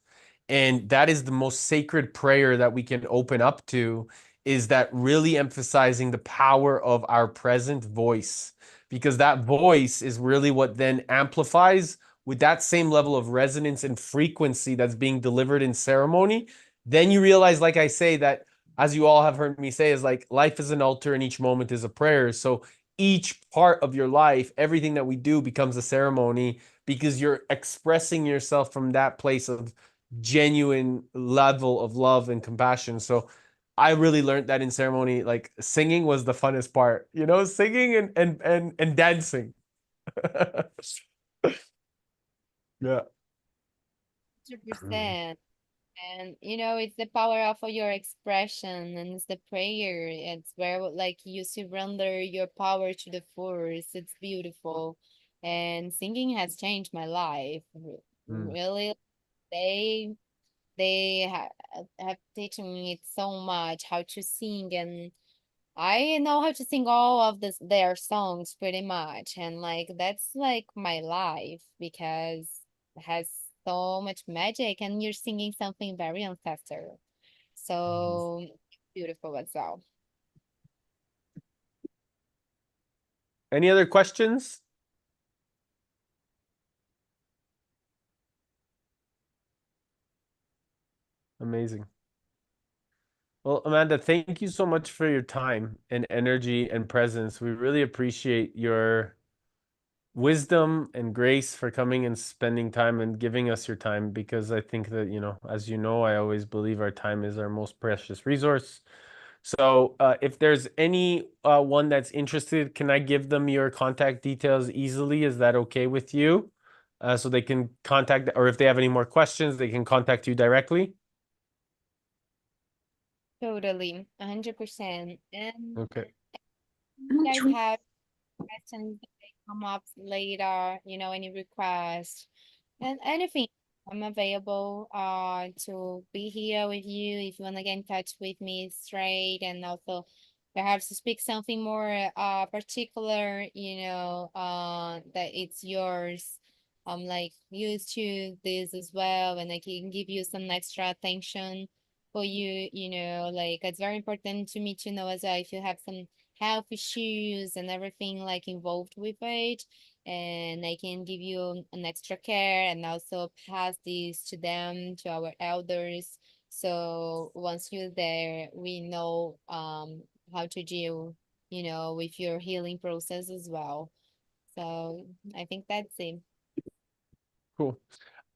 And that is the most sacred prayer that we can open up to, is that really emphasizing the power of our present voice, because that voice is really what then amplifies with that same level of resonance and frequency that's being delivered in ceremony. Then you realize, like I say, that as you all have heard me say, is like life is an altar and each moment is a prayer. So each part of your life, everything that we do becomes a ceremony, because you're expressing yourself from that place of genuine level of love and compassion. So I really learned that in ceremony. Like singing was the funnest part, singing and dancing. Yeah. 100%. And it's the power of your expression, and it's the prayer. It's where like you surrender your power to the force. It's beautiful. And singing has changed my life. Mm. Really, they have teaching me so much how to sing, and I know how to sing all of their songs pretty much, and like that's like my life, because it has so much magic, and you're singing something very ancestral. So beautiful as well. Any other questions? Amazing. Well, Amanda, thank you so much for your time and energy and presence. We really appreciate your wisdom and grace for coming and spending time and giving us your time, because I think that, as you know, I always believe our time is our most precious resource. So if there's any one that's interested, can I give them your contact details easily? Is that okay with you? So they can contact, or if they have any more questions, they can contact you directly. Totally, 100%. And Okay. you guys have questions that may come up later, any requests and anything, I'm available to be here with you if you want to get in touch with me straight, and also perhaps to speak something more particular, that it's yours. I'm like used to this as well, and I can give you some extra attention for you, like it's very important to me to know as well if you have some health issues and everything like involved with it, and I can give you an extra care and also pass this to them, to our elders. So once you're there, we know how to deal, with your healing process as well. So I think that's it. Cool.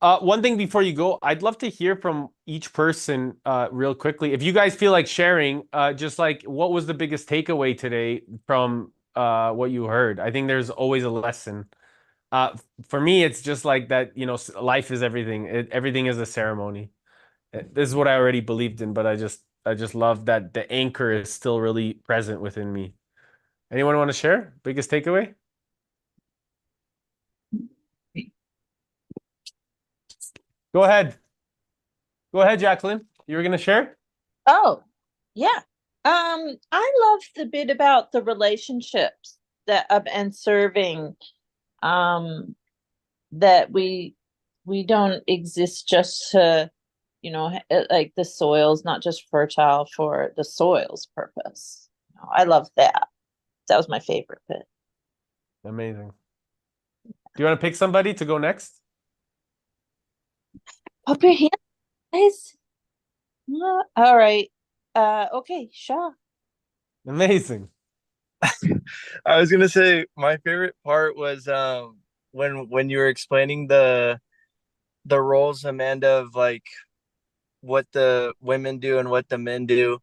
One thing before you go, I'd love to hear from each person real quickly. If you guys feel like sharing, just like what was the biggest takeaway today from what you heard? I think there's always a lesson. For me, it's just like that, life is everything. Everything is a ceremony. This is what I already believed in, but I just love that the anchor is still really present within me. Anyone want to share? Biggest takeaway? Go ahead. Go ahead, Jacqueline. You were gonna share? Oh, yeah. I love the bit about the relationships that and serving, that we don't exist just to, like the soil's not just fertile for the soil's purpose. I love that. That was my favorite bit. Amazing. Do you want to pick somebody to go next? Pop your hand, guys. All right. Okay, Shaw. Amazing. I was gonna say my favorite part was when you were explaining the roles, Amanda, of like what the women do and what the men do.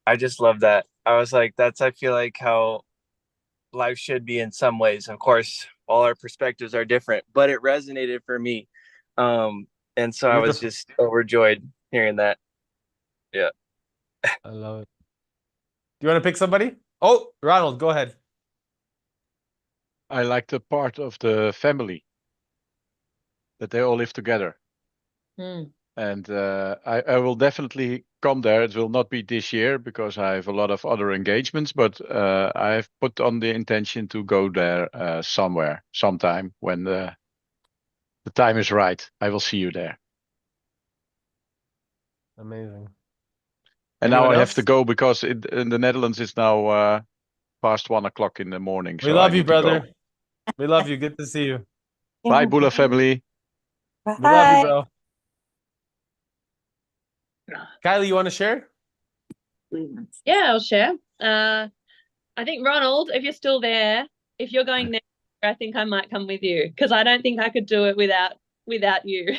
I just love that. I was like, that's, I feel like how life should be in some ways. Of course, all our perspectives are different, but it resonated for me. Um, and so I was Beautiful. just overjoyed hearing that. Yeah. I love it. Do you want to pick somebody? Oh, Ronald, go ahead. I like the part of the family that they all live together. And I will definitely come there. It will not be this year because I have a lot of other engagements, but I have put on the intention to go there sometime when the time is right. I will see you there. Amazing. And now Anyone I have to else? go because in the Netherlands it's now past 1 o'clock in the morning, We so I love you, need to go. brother. We love you. Good to see you. Bye, Bula family. We love you, Bye. bro. Kylie, you want to share? Yeah, I'll share. I think Ronald, if you're still there, if you're going next year, I think I might come with you because I don't think I could do it without you.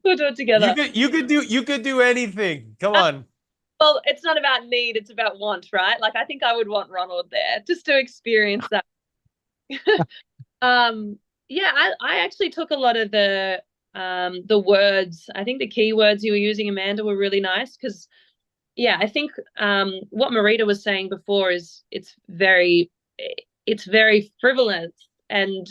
We'll do it together. You could do anything. Come on. Well, it's not about need, it's about want, right? Like I think I would want Ronald there just to experience that. Yeah, I actually took a lot of the words. I think the keywords you were using, Amanda, were really nice because yeah, I think what Marita was saying before is it's very frivolous, and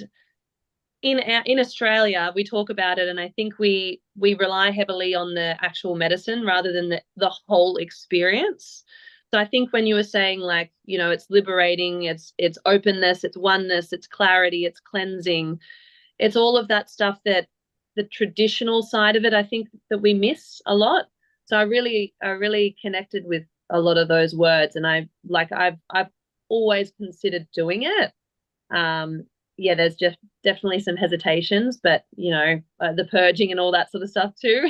in Australia we talk about it, and I think we rely heavily on the actual medicine rather than the whole experience. So I think when you were saying like, you know, it's liberating, it's openness, it's oneness, it's clarity, it's cleansing, it's all of that stuff that the traditional side of it, I think that we miss a lot. So I really connected with a lot of those words, and I've always considered doing it. Yeah, there's just definitely some hesitations, but you know, the purging and all that sort of stuff too.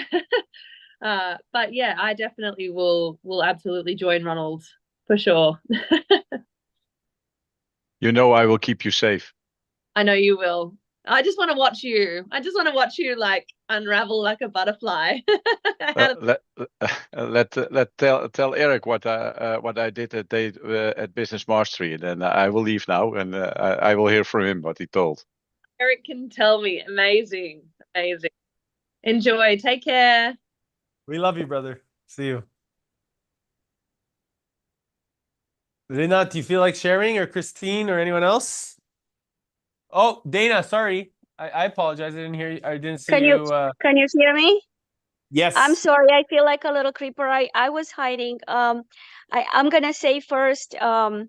But yeah, I definitely will absolutely join Ronald for sure. You know I will keep you safe. I know you will. I just want to watch you. I just want to watch you like unravel like a butterfly. Tell Eric what I did at Business Mastery, and then I will leave now, and I will hear from him what he told. Eric can tell me. Amazing, amazing. Enjoy. Take care. We love you, brother. See you. Dana, do you feel like sharing, or Christine, or anyone else? Oh, Dana, sorry. I apologize. I didn't hear you. I didn't see Can you can you hear me? Yes. I'm sorry. I feel like a little creeper. I was hiding. I'm gonna say first, the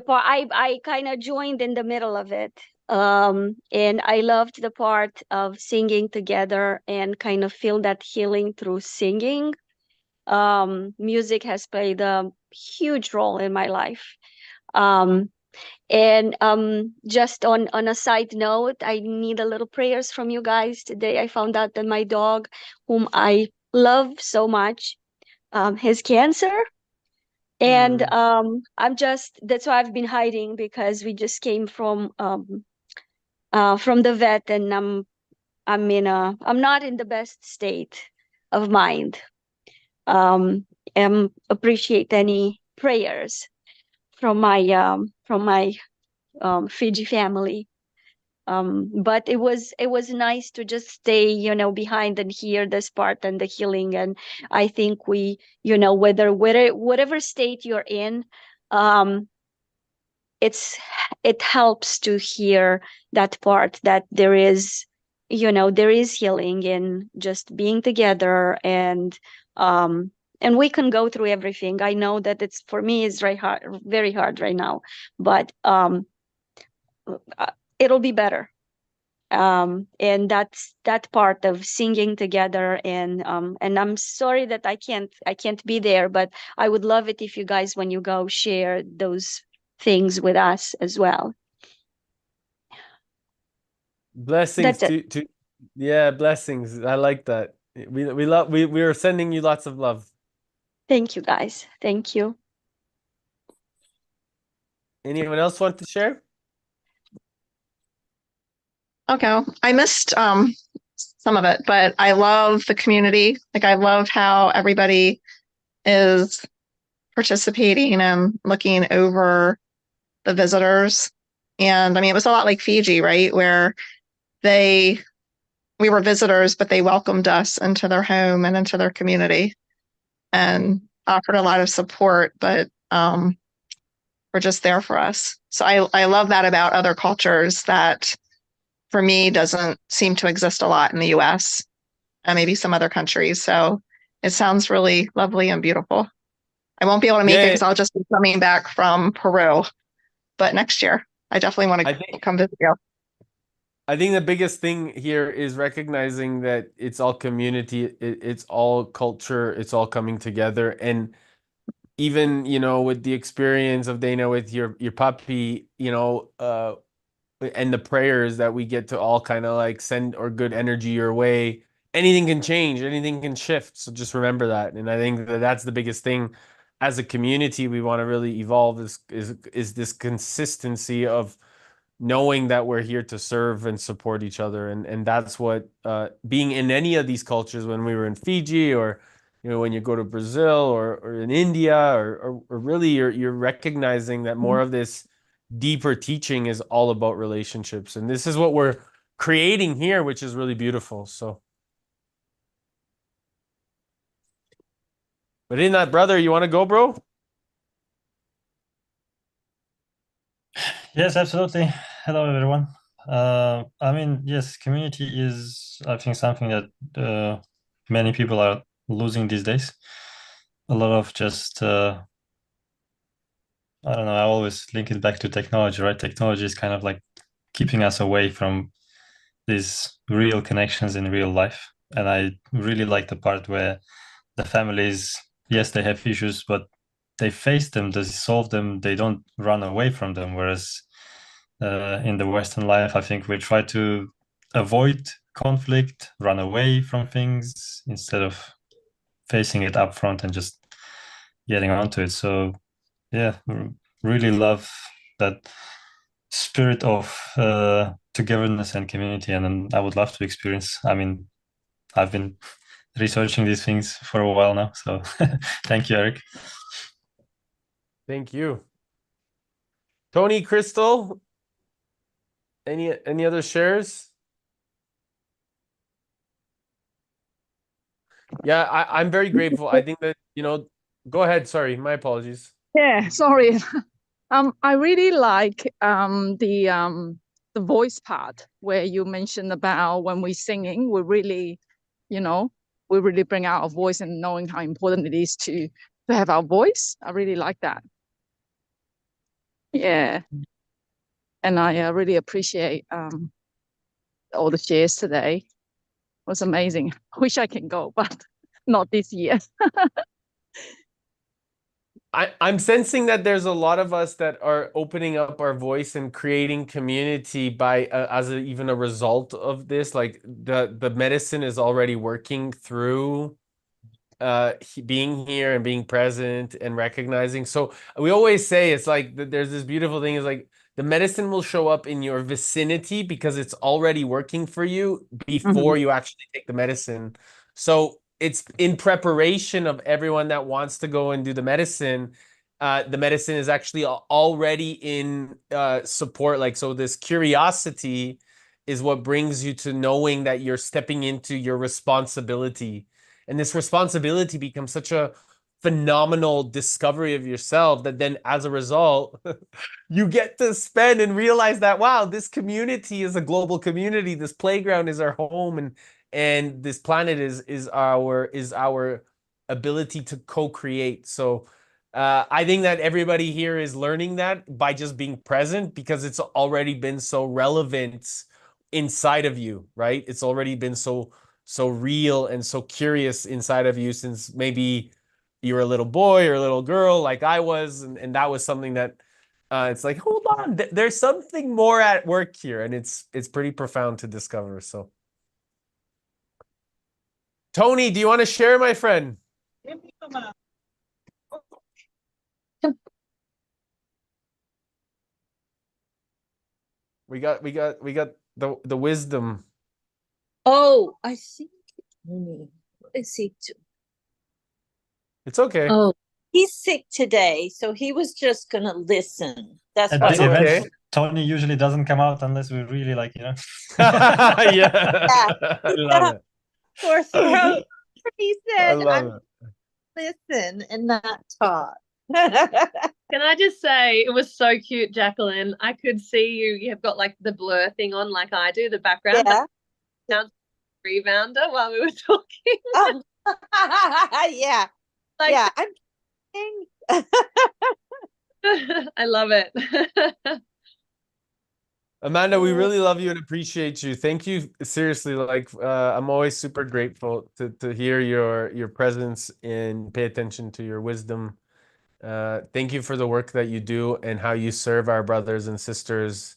part I kind of joined in the middle of it. And I loved the part of singing together and kind of feel that healing through singing. Music has played a huge role in my life. Um, and just on a side note, I need a little prayers from you guys today. I found out that my dog, whom I love so much, has cancer. And that's why I've been hiding, because we just came from the vet, and I'm not in the best state of mind. Appreciate any prayers from my Fiji family. But it was nice to just stay, behind and hear this part and the healing. And I think we, whatever state you're in, um, it helps to hear that part, that there is healing in just being together. And we can go through everything. I know that it's, for me, it's very hard right now, but it'll be better. And that's that part of singing together. And I'm sorry that I can't be there, but I would love it if you guys, when you go, share those things with us as well. Blessings That's it. to yeah, blessings. I like that. We are sending you lots of love. Thank you, guys. Thank you. Anyone else want to share? Okay. I missed some of it, but I love the community. Like, I love how everybody is participating and looking over the visitors. And I mean, it was a lot like Fiji, right? Where we were visitors, but they welcomed us into their home and into their community and offered a lot of support, but were just there for us. So I love that about other cultures, that for me, doesn't seem to exist a lot in the US and maybe some other countries. So it sounds really lovely and beautiful. I won't be able to make it Yeah, because I'll just be coming back from Peru, but next year I definitely want I to think come visit you. I think the biggest thing here is recognizing that it's all community, it's all culture, it's all coming together. And even, with the experience of Dana with your puppy, and the prayers that we get to all kind of like send or good energy your way, anything can change, anything can shift. So just remember that. And I think that that's the biggest thing as a community we want to really evolve is this consistency of knowing that we're here to serve and support each other. And that's what being in any of these cultures, when we were in Fiji, or when you go to Brazil, or in India, or really you're recognizing that more of this deeper teaching is all about relationships. And this is what we're creating here, which is really beautiful. So, but in that, brother, you want to go, bro? Yes, absolutely. Hello, everyone. I mean, yes, community is, I think, something that many people are losing these days. A lot of just, I don't know, I always link it back to technology, right? Technology is kind of like keeping us away from these real connections in real life. And I really like the part where the families, yes, they have issues, but they face them, they solve them, they don't run away from them. Whereas in the Western life, I think we try to avoid conflict, run away from things instead of facing it up front and just getting onto it. So yeah, really love that spirit of togetherness and community, and I would love to experience. I mean, I've been researching these things for a while now, so thank you, Eric. Thank you. Tony, Crystal, any other shares? Yeah, I'm very grateful. I think that, go ahead. Sorry, my apologies. Yeah, sorry. I really like the voice part where you mentioned about when we're singing, you know, we really bring out our voice and knowing how important it is to have our voice. I really like that. Yeah. And I really appreciate all the shares today. It was amazing. I wish I can go, but not this year. I'm sensing that there's a lot of us that are opening up our voice and creating community by even a result of this. Like the medicine is already working through being here and being present and recognizing. So we always say it's like there's this beautiful thing is like the medicine will show up in your vicinity because it's already working for you before you actually take the medicine. So it's in preparation of everyone that wants to go and do the medicine. The medicine is actually already in support. Like, so this curiosity is what brings you to knowing that you're stepping into your responsibility. And this responsibility becomes such a phenomenal discovery of yourself that then as a result, you get to spend and realize that, wow, this community is a global community. This playground is our home, and this planet is our ability to co-create. So I think that everybody here is learning that by just being present because it's already been so relevant inside of you, right? It's already been so real and so curious inside of you since maybe you were a little boy or a little girl like I was, and that was something that it's like, hold on, there's something more at work here, and it's pretty profound to discover. So, Tony, do you want to share, my friend? We got the wisdom. Oh, I think. What is he? It's okay. Oh, he's sick today, so he was just gonna listen. That's At why. the events, okay. Tony usually doesn't come out unless we really like, Yeah. Yeah, I he's love got a sore throat. He I said, love "I'm it. listen and not talk." Can I just say it was so cute, Jacqueline. I could see you. You have got like the blur thing on, like I do, the background. Yeah. But sounds rebounder while we were talking. Oh. Yeah. Like, Yeah. I'm kidding. I love it. Amanda, we really love you and appreciate you. Thank you. Seriously, like I'm always super grateful to hear your presence and pay attention to your wisdom. Thank you for the work that you do and how you serve our brothers and sisters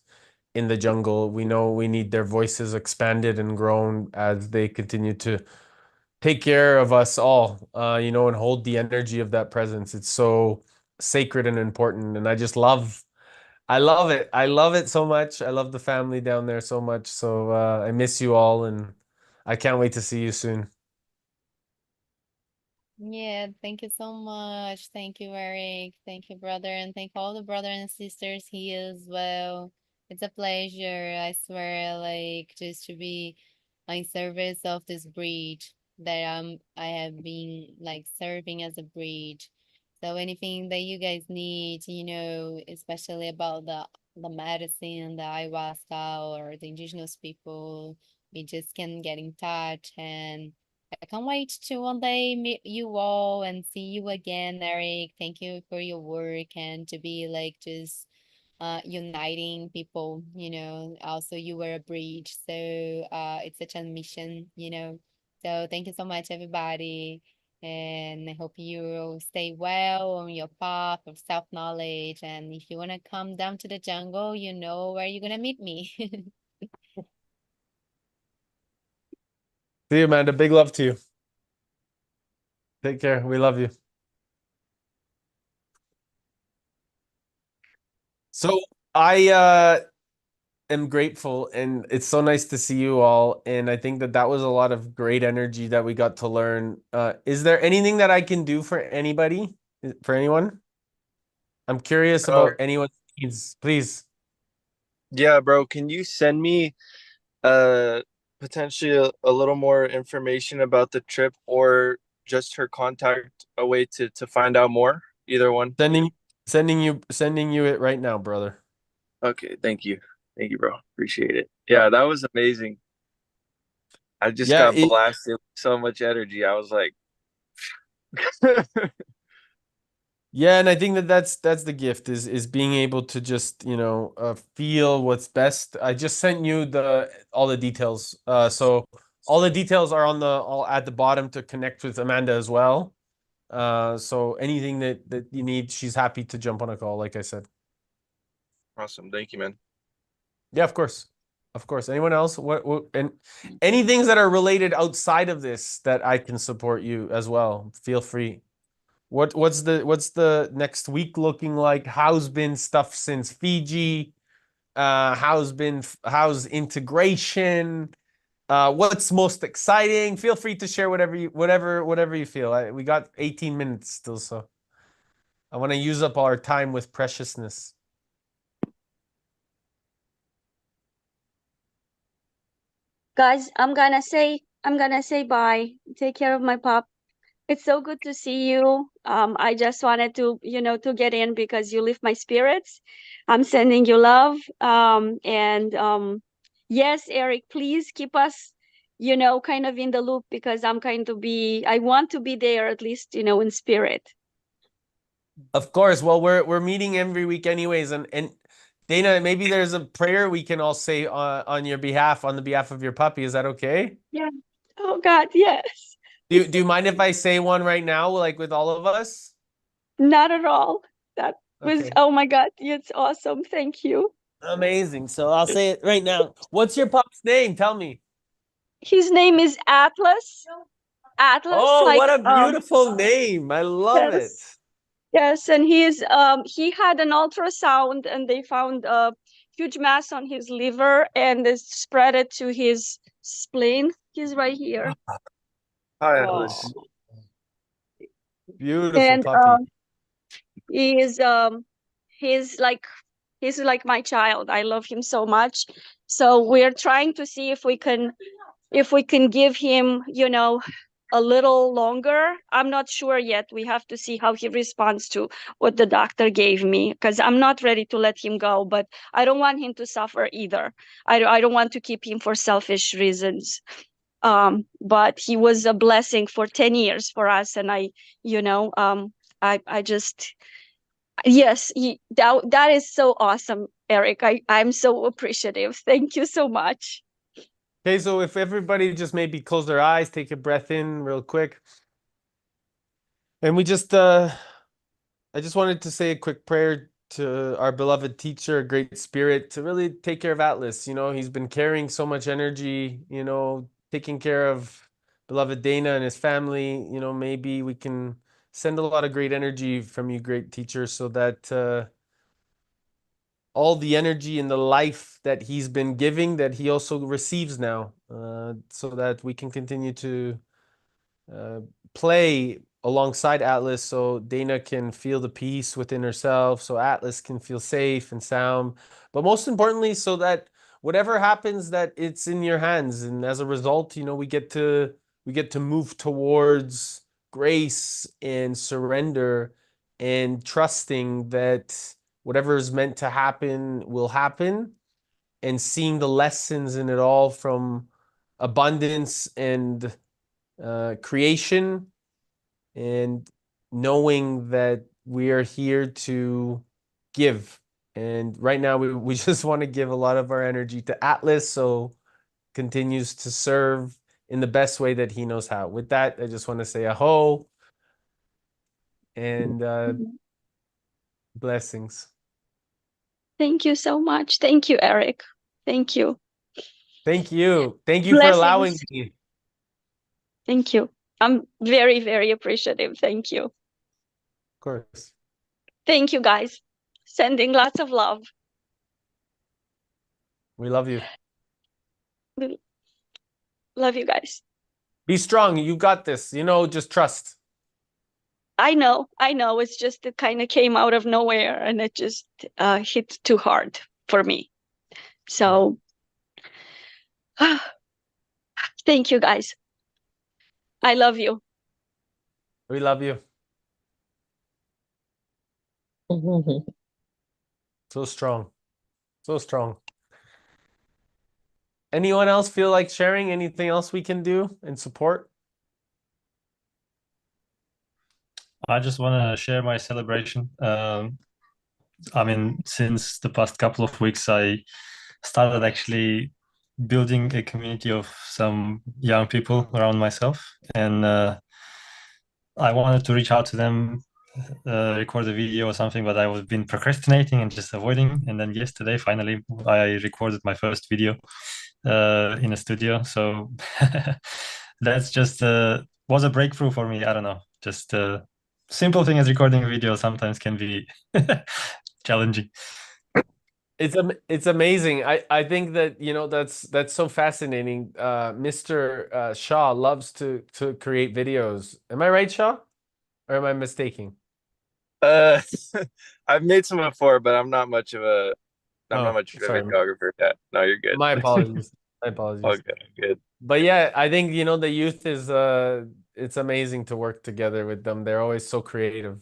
in the jungle. We know we need their voices expanded and grown as they continue to take care of us all, and hold the energy of that presence. It's so sacred and important. And I love it. I love it so much. I love the family down there so much. So I miss you all and I can't wait to see you soon. Yeah, thank you so much. Thank you, Eric. Thank you, brother, and thank all the brothers and sisters here as well. It's a pleasure, I swear, like just to be in service of this breed that I have been like serving as a breed. So anything that you guys need, especially about the medicine, the ayahuasca or the indigenous people, we just can get in touch and I can't wait to one day meet you all and see you again, Eric. Thank you for your work and to be like just uniting people, Also you were a bridge, so it's such a mission. So thank you so much, everybody. And I hope you stay well on your path of self-knowledge. And if you want to come down to the jungle, you know where you're gonna meet me. See you, Amanda. Big love to you. Take care. We love you. So I am grateful and it's so nice to see you all. And I think that was a lot of great energy that we got to learn. Is there anything that I can do for anybody? For anyone? I'm curious about anyone's needs, please. Yeah, bro, can you send me potentially a little more information about the trip or just her contact a way to find out more? Either one. Sending you it right now, brother. Okay, thank you. Thank you, bro. Appreciate it. Yeah, that was amazing. I just got blasted with so much energy. I was like Yeah, and I think that that's the gift is being able to just, feel what's best. I just sent you all the details. So all the details are all at the bottom to connect with Amanda as well. So anything that you need, she's happy to jump on a call, like I said. awesome. Thank you, man. Yeah, of course. Of course. Anyone else? What and any things that are related outside of this that I can support you as well, feel free. What's the next week looking like? How's been stuff since Fiji? How's integration? What's most exciting? Feel free to share whatever you feel. We got 18 minutes still, so I want to use up our time with preciousness. Guys, I'm gonna say bye. Take care of my pup. It's so good to see you. I just wanted to get in because you lift my spirits. I'm sending you love. And yes, Eric, please keep us, kind of in the loop because I want to be there at least, in spirit. Of course. Well, we're meeting every week anyways, and Dana, maybe there's a prayer we can all say on your behalf, on the behalf of your puppy. Is that okay? Yeah. Oh God, yes. Do you mind if I say one right now, like with all of us? Not at all. That was, Okay. oh my God, it's awesome. Thank you. Amazing. So I'll say it right now. What's your pup's name? Tell me. His name is Atlas. Atlas, Oh, like what a beautiful name. I love it. yes, yes, and he had an ultrasound and they found a huge mass on his liver and they spread it to his spleen. He's right here. Hi, Atlas. Beautiful And puppy. he is he's like my child. I love him so much. So we're trying to see if we can give him, a little longer. I'm not sure yet. We have to see how he responds to what the doctor gave me, because I'm not ready to let him go, but I don't want him to suffer either. I don't want to keep him for selfish reasons. But he was a blessing for 10 years for us. And I just, yes, that is so awesome, Eric. I'm so appreciative. Thank you so much. Okay, so if everybody just maybe close their eyes, take a breath in real quick. And we just I just wanted to say a quick prayer to our beloved teacher, great spirit, to really take care of Atlas. You know, he's been carrying so much energy, you know, taking care of beloved Dana and his family. You know, maybe we can send a lot of great energy from you, great teacher, so that all the energy and the life that he's been giving, that he also receives now, so that we can continue to play alongside Atlas, so Dana can feel the peace within herself, so Atlas can feel safe and sound, but most importantly, so that whatever happens, that it's in your hands, and as a result, you know, we get to move towards grace and surrender and trusting that whatever is meant to happen will happen, and seeing the lessons in it all from abundance and creation, and knowing that we are here to give. And right now, we just want to give a lot of our energy to Atlas, so continues to serve in the best way that he knows how. With that, I just want to say aho and blessings. Thank you so much. Thank you, Eric. Thank you. Thank you. Thank you for Blessings. allowing me. Thank you. I'm very, very appreciative. Thank you. Of course. Thank you, guys. Sending lots of love. We love you. Love you guys. Be strong. You got this. You know, just trust. I know. It's just it kind of came out of nowhere and it just hit too hard for me. So thank you, guys. I love you. We love you. So strong. So strong. Anyone else feel like sharing anything else we can do and support? I just want to share my celebration. I mean, since the past couple of weeks, I started actually building a community of some young people around myself, and I wanted to reach out to them, record a video or something, but I was been procrastinating and just avoiding. And then yesterday, finally, I recorded my first video in a studio. So that's just was a breakthrough for me. I don't know, just a simple thing as recording a video sometimes can be challenging. It's amazing. I think that, you know, that's so fascinating. Mr. Shaw loves to create videos. Am I right, Shaw? Or am I mistaken? I've made some before, but I'm not much of a Sorry. videographer. Yeah, no, you're good. My apologies. My apologies. Okay, good. But yeah, I think, you know, the youth is it's amazing to work together with them. They're always so creative.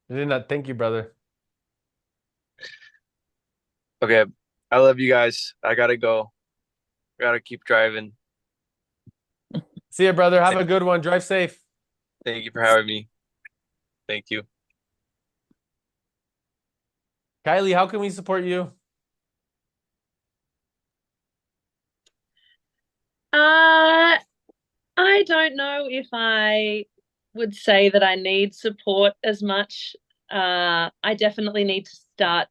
Thank you, brother. Okay, I love you guys. I gotta go. Gotta keep driving. See you, brother. Have a good one. Drive safe. Thank you for having me. Thank you. Kylie, how can we support you? I don't know if I would say that I need support as much. I definitely need to start.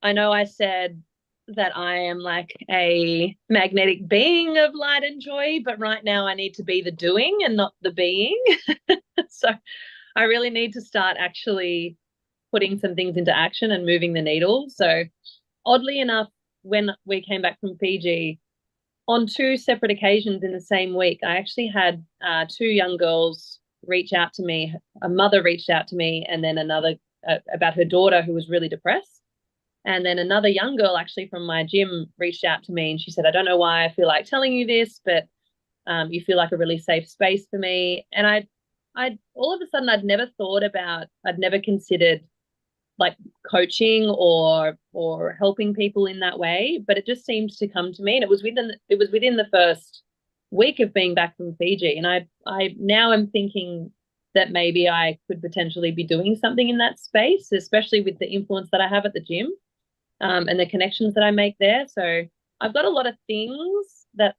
I know I said that I am like a magnetic being of light and joy, but right now I need to be the doing and not the being. So I really need to start actually putting some things into action and moving the needle. So oddly enough, when we came back from Fiji, on two separate occasions in the same week, I actually had two young girls reach out to me. A mother reached out to me, and then another about her daughter who was really depressed. And then another young girl actually from my gym reached out to me and she said, I don't know why I feel like telling you this, but you feel like a really safe space for me. And I all of a sudden I'd never considered like coaching or helping people in that way, but it just seemed to come to me. And it was within the first week of being back from Fiji. And I now am thinking that maybe I could potentially be doing something in that space, especially with the influence that I have at the gym, and the connections that I make there. So I've got a lot of things that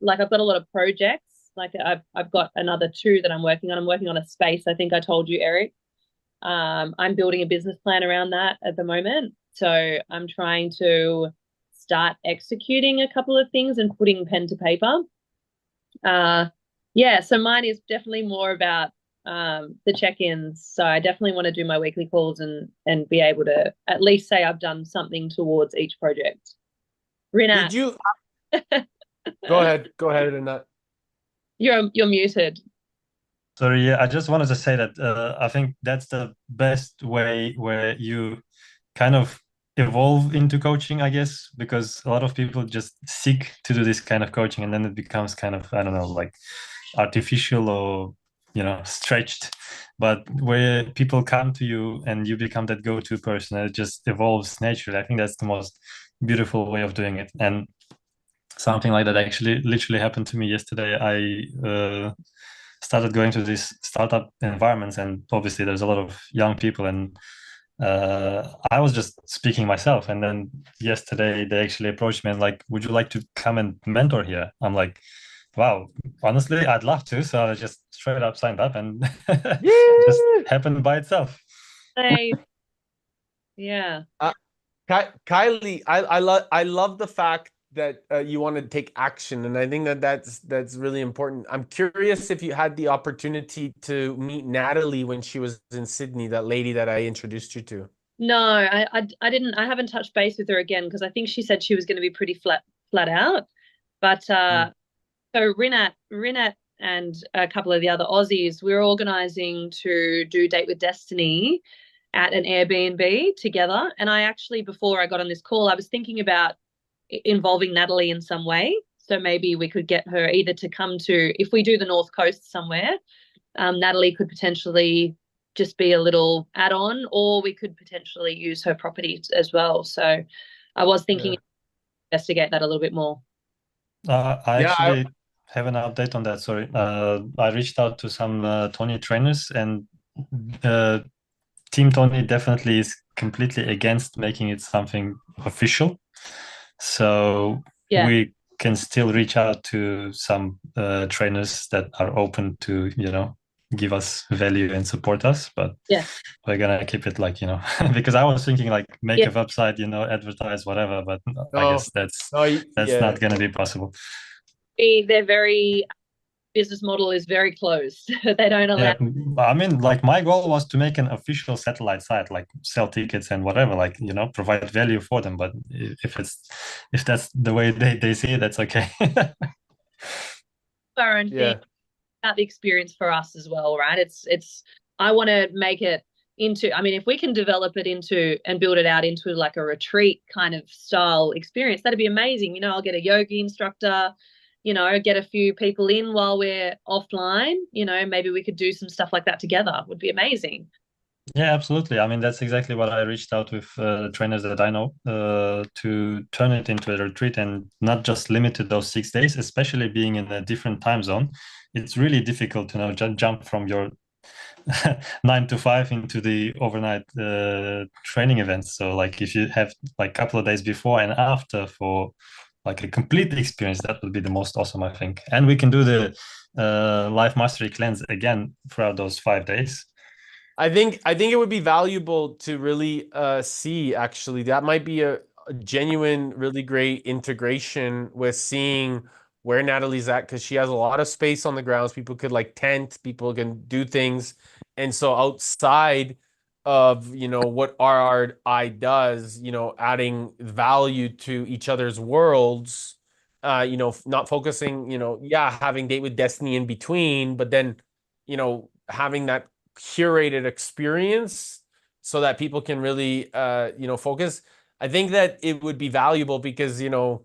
like I've got a lot of projects. Like I've got another two that I'm working on. I'm working on a space. I think I told you, Eric. I'm building a business plan around that at the moment. So I'm trying to start executing a couple of things and putting pen to paper. Yeah, so mine is definitely more about the check-ins. So I definitely want to do my weekly calls and be able to at least say I've done something towards each project. Rinat. Did you go ahead, Rinat. You're muted. Sorry, yeah, I just wanted to say that I think that's the best way where you kind of evolve into coaching, I guess, because a lot of people just seek to do this kind of coaching and then it becomes kind of, I don't know, like artificial or, stretched. But where people come to you and you become that go-to person, it just evolves naturally. I think that's the most beautiful way of doing it. And something like that actually literally happened to me yesterday. I started going to these startup environments, and obviously there's a lot of young people, and I was just speaking myself. And then yesterday they actually approached me and like, would you like to come and mentor here? I'm like, wow, honestly, I'd love to. So I just straight up signed up and just happened by itself. Yeah. Kylie, I love the fact that you want to take action, and I think that's really important. I'm curious if you had the opportunity to meet Natalie when she was in Sydney, that lady that I introduced you to. No, I didn't. I haven't touched base with her again because I think she said she was going to be pretty flat out. But so Rinat and a couple of the other Aussies, we're organising to do Date with Destiny at an Airbnb together. And I actually, before I got on this call, I was thinking about involving Natalie in some way. So maybe we could get her either to come to, if we do the North Coast somewhere, Natalie could potentially just be a little add-on, or we could potentially use her property as well. So I was thinking investigate that a little bit more. I actually have an update on that. Sorry. I reached out to some Tony trainers, and Team Tony definitely is completely against making it something official. So we can still reach out to some trainers that are open to, give us value and support us, but we're gonna keep it like, because I was thinking like make a website, advertise whatever, but I guess that's not gonna be possible. They're very business model is very closed. They don't allow. I mean, like my goal was to make an official satellite site, like sell tickets and whatever, like, provide value for them. But if that's the way they see it, that's okay. About the experience for us as well, right? It's I want to make it into, I mean, if we can develop it into and build it out into like a retreat kind of style experience, that'd be amazing. I'll get a yoga instructor, get a few people in while we're offline, maybe we could do some stuff like that together. It would be amazing. Yeah, absolutely. I mean, that's exactly what I reached out with trainers that I know to turn it into a retreat and not just limit to those 6 days, especially being in a different time zone. It's really difficult to jump from your 9 to 5 into the overnight training events. So like if you have like a couple of days before and after for like a complete experience, that would be the most awesome, I think. And we can do the life mastery cleanse again throughout those 5 days. I think it would be valuable to really see, actually, that might be a genuine, really great integration with seeing where Natalie's at, because she has a lot of space on the grounds. People could like tent, people can do things. And so outside of, what RRI does, adding value to each other's worlds, not focusing, having Date with Destiny in between, but then, having that curated experience so that people can really focus. I think that it would be valuable because, you know,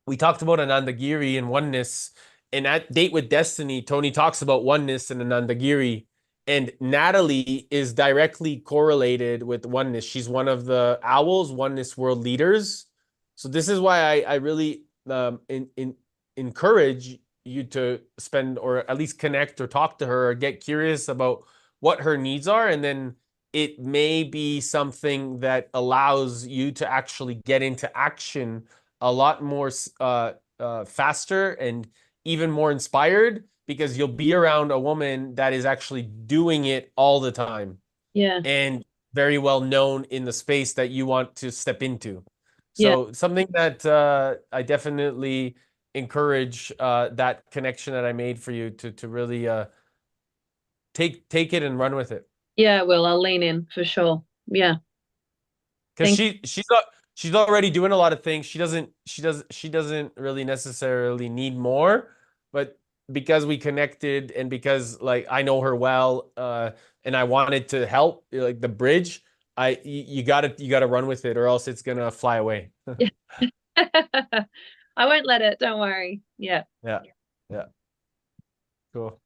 we talked about Anandagiri and oneness. And at Date with Destiny, Tony talks about oneness and Anandagiri. And Natalie is directly correlated with oneness. She's one of the Owls, Oneness World Leaders. So this is why I really encourage you to spend or at least connect or talk to her or get curious about what her needs are. And then it may be something that allows you to actually get into action a lot more faster and even more inspired because you'll be around a woman that is actually doing it all the time. Yeah. And very well known in the space that you want to step into. Yeah. So something that I definitely encourage that connection that I made for you to really take it and run with it. Yeah, well, I'll lean in for sure. Yeah. Because Thank she's already doing a lot of things. She doesn't really necessarily need more, but because we connected and because like I know her well, and I wanted to help like the bridge, you gotta run with it or else it's gonna fly away. I won't let it. Don't worry. Yeah. Yeah. Yeah. Cool.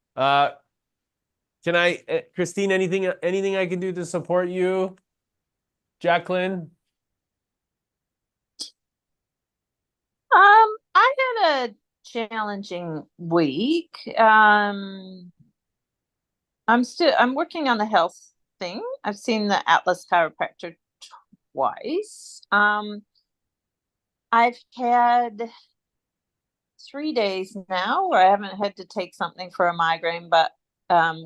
Can Christine, anything I can do to support you? Jacqueline? I had a challenging week. I'm working on the health thing. I've seen the Atlas chiropractor twice. I've had 3 days now where I haven't had to take something for a migraine, but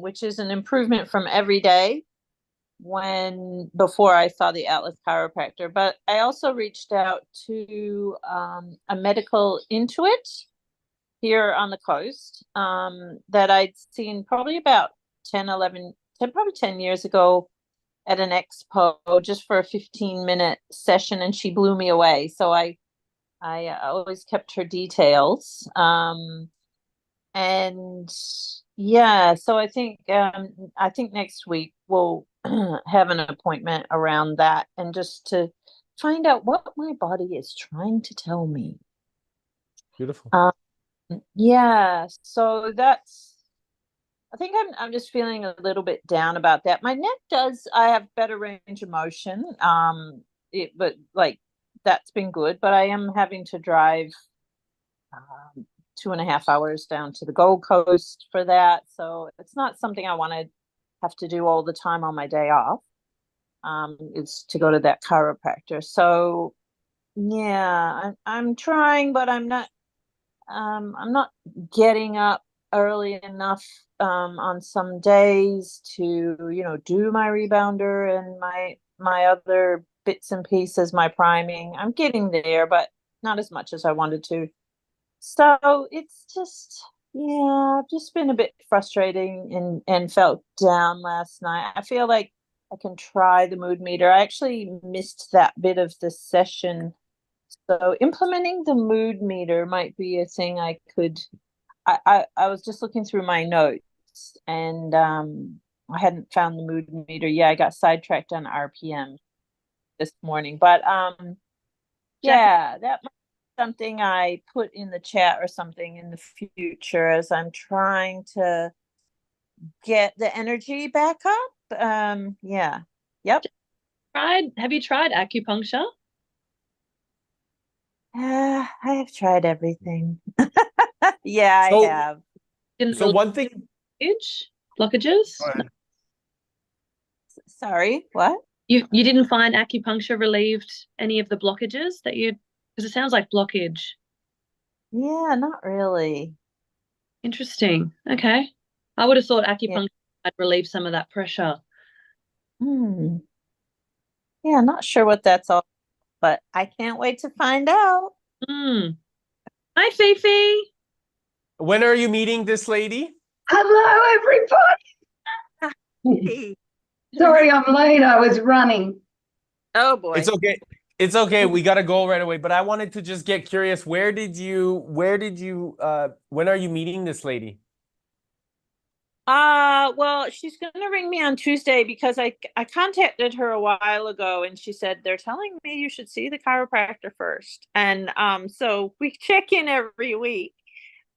which is an improvement from every day before I saw the Atlas chiropractor. But I also reached out to a medical intuit here on the coast that I'd seen probably about 10 years ago at an expo just for a 15-minute session, and she blew me away. So I always kept her details. And yeah, so I think next week we'll have an appointment around that and just to find out what my body is trying to tell me. Beautiful. Yeah, so I think I'm just feeling a little bit down about that. My neck I have better range of motion. But like that's been good, but I am having to drive 2.5 hours down to the Gold Coast for that. So it's not something I want to have to do all the time on my day off. It's to go to that chiropractor. So yeah, I'm trying, but I'm not getting up early enough on some days to, do my rebounder and my other bits and pieces, my priming. I'm getting there, but not as much as I wanted to. So it's just, yeah, I've just been a bit frustrating and felt down last night. I feel like I can try the mood meter. I actually missed that bit of the session. So implementing the mood meter might be a thing I could. I was just looking through my notes and I hadn't found the mood meter. Yeah, I got sidetracked on RPM this morning. But yeah, that might be something I put in the chat or something in the future as I'm trying to get the energy back up. Yeah. Yep. Have you tried acupuncture? I have tried everything. Yeah, I have. So one thing, blockages? Go ahead. Sorry, what? You didn't find acupuncture relieved any of the blockages because it sounds like blockage. Yeah, not really. Interesting. Okay. I would have thought acupuncture might relieve some of that pressure. Yeah, not sure what that's all, but I can't wait to find out. Hi, Fifi. When are you meeting this lady? Hello, everybody. Sorry, I'm late. I was running. Oh boy. It's okay. It's okay. We got to go right away. But I wanted to just get curious. When are you meeting this lady? Well, she's gonna ring me on Tuesday because I contacted her a while ago and she said they're telling me you should see the chiropractor first. And so we check in every week,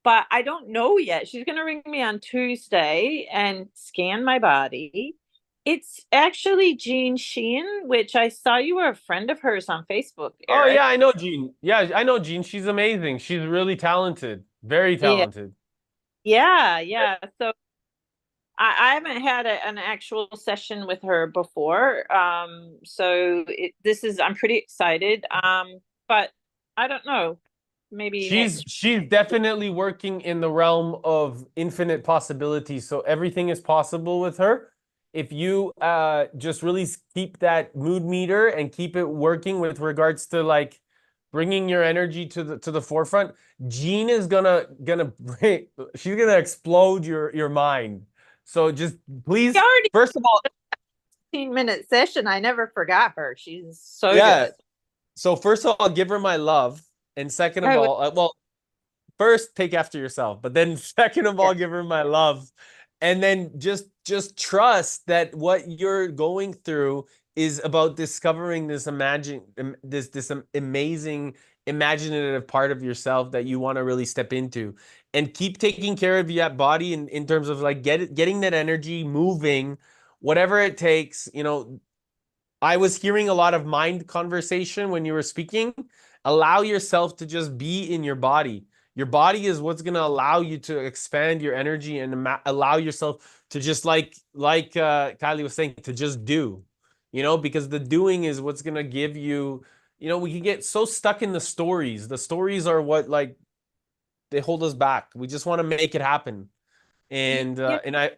but I don't know yet. She's gonna ring me on Tuesday and scan my body. It's actually Jean Sheen, which I saw you were a friend of hers on Facebook, Oh Eric. yeah, I know Jean. Yeah, I know Jean. She's amazing. She's really talented. Very Yeah, talented. yeah. So I haven't had an actual session with her before. So this is, I'm pretty excited. But I don't know, maybe She's next. she's definitely working in the realm of infinite possibilities. So everything is possible with her. If you just really keep that mood meter and keep it working with regards to like bringing your energy to the forefront, Jean is gonna bring, she's gonna explode your mind. So just We please, already first of all, 15-minute session. I never forgot her. She's so yeah. good. So first of all, give her my love, and second of I would, all, well, first take after yourself, but then second of all, yeah. give her my love, and then just trust that what you're going through is about discovering this amazing imaginative part of yourself that you want to really step into, and keep taking care of your body in terms of like getting that energy moving, whatever it takes. I was hearing a lot of mind conversation when you were speaking. Allow yourself to just be in your body. Your body is what's going to allow you to expand your energy and allow yourself to just Kylie was saying, to just do, because the doing is what's going to give you, we can get so stuck in the stories. The stories are what, like, they hold us back. We just want to make it happen. And, Yeah, and I,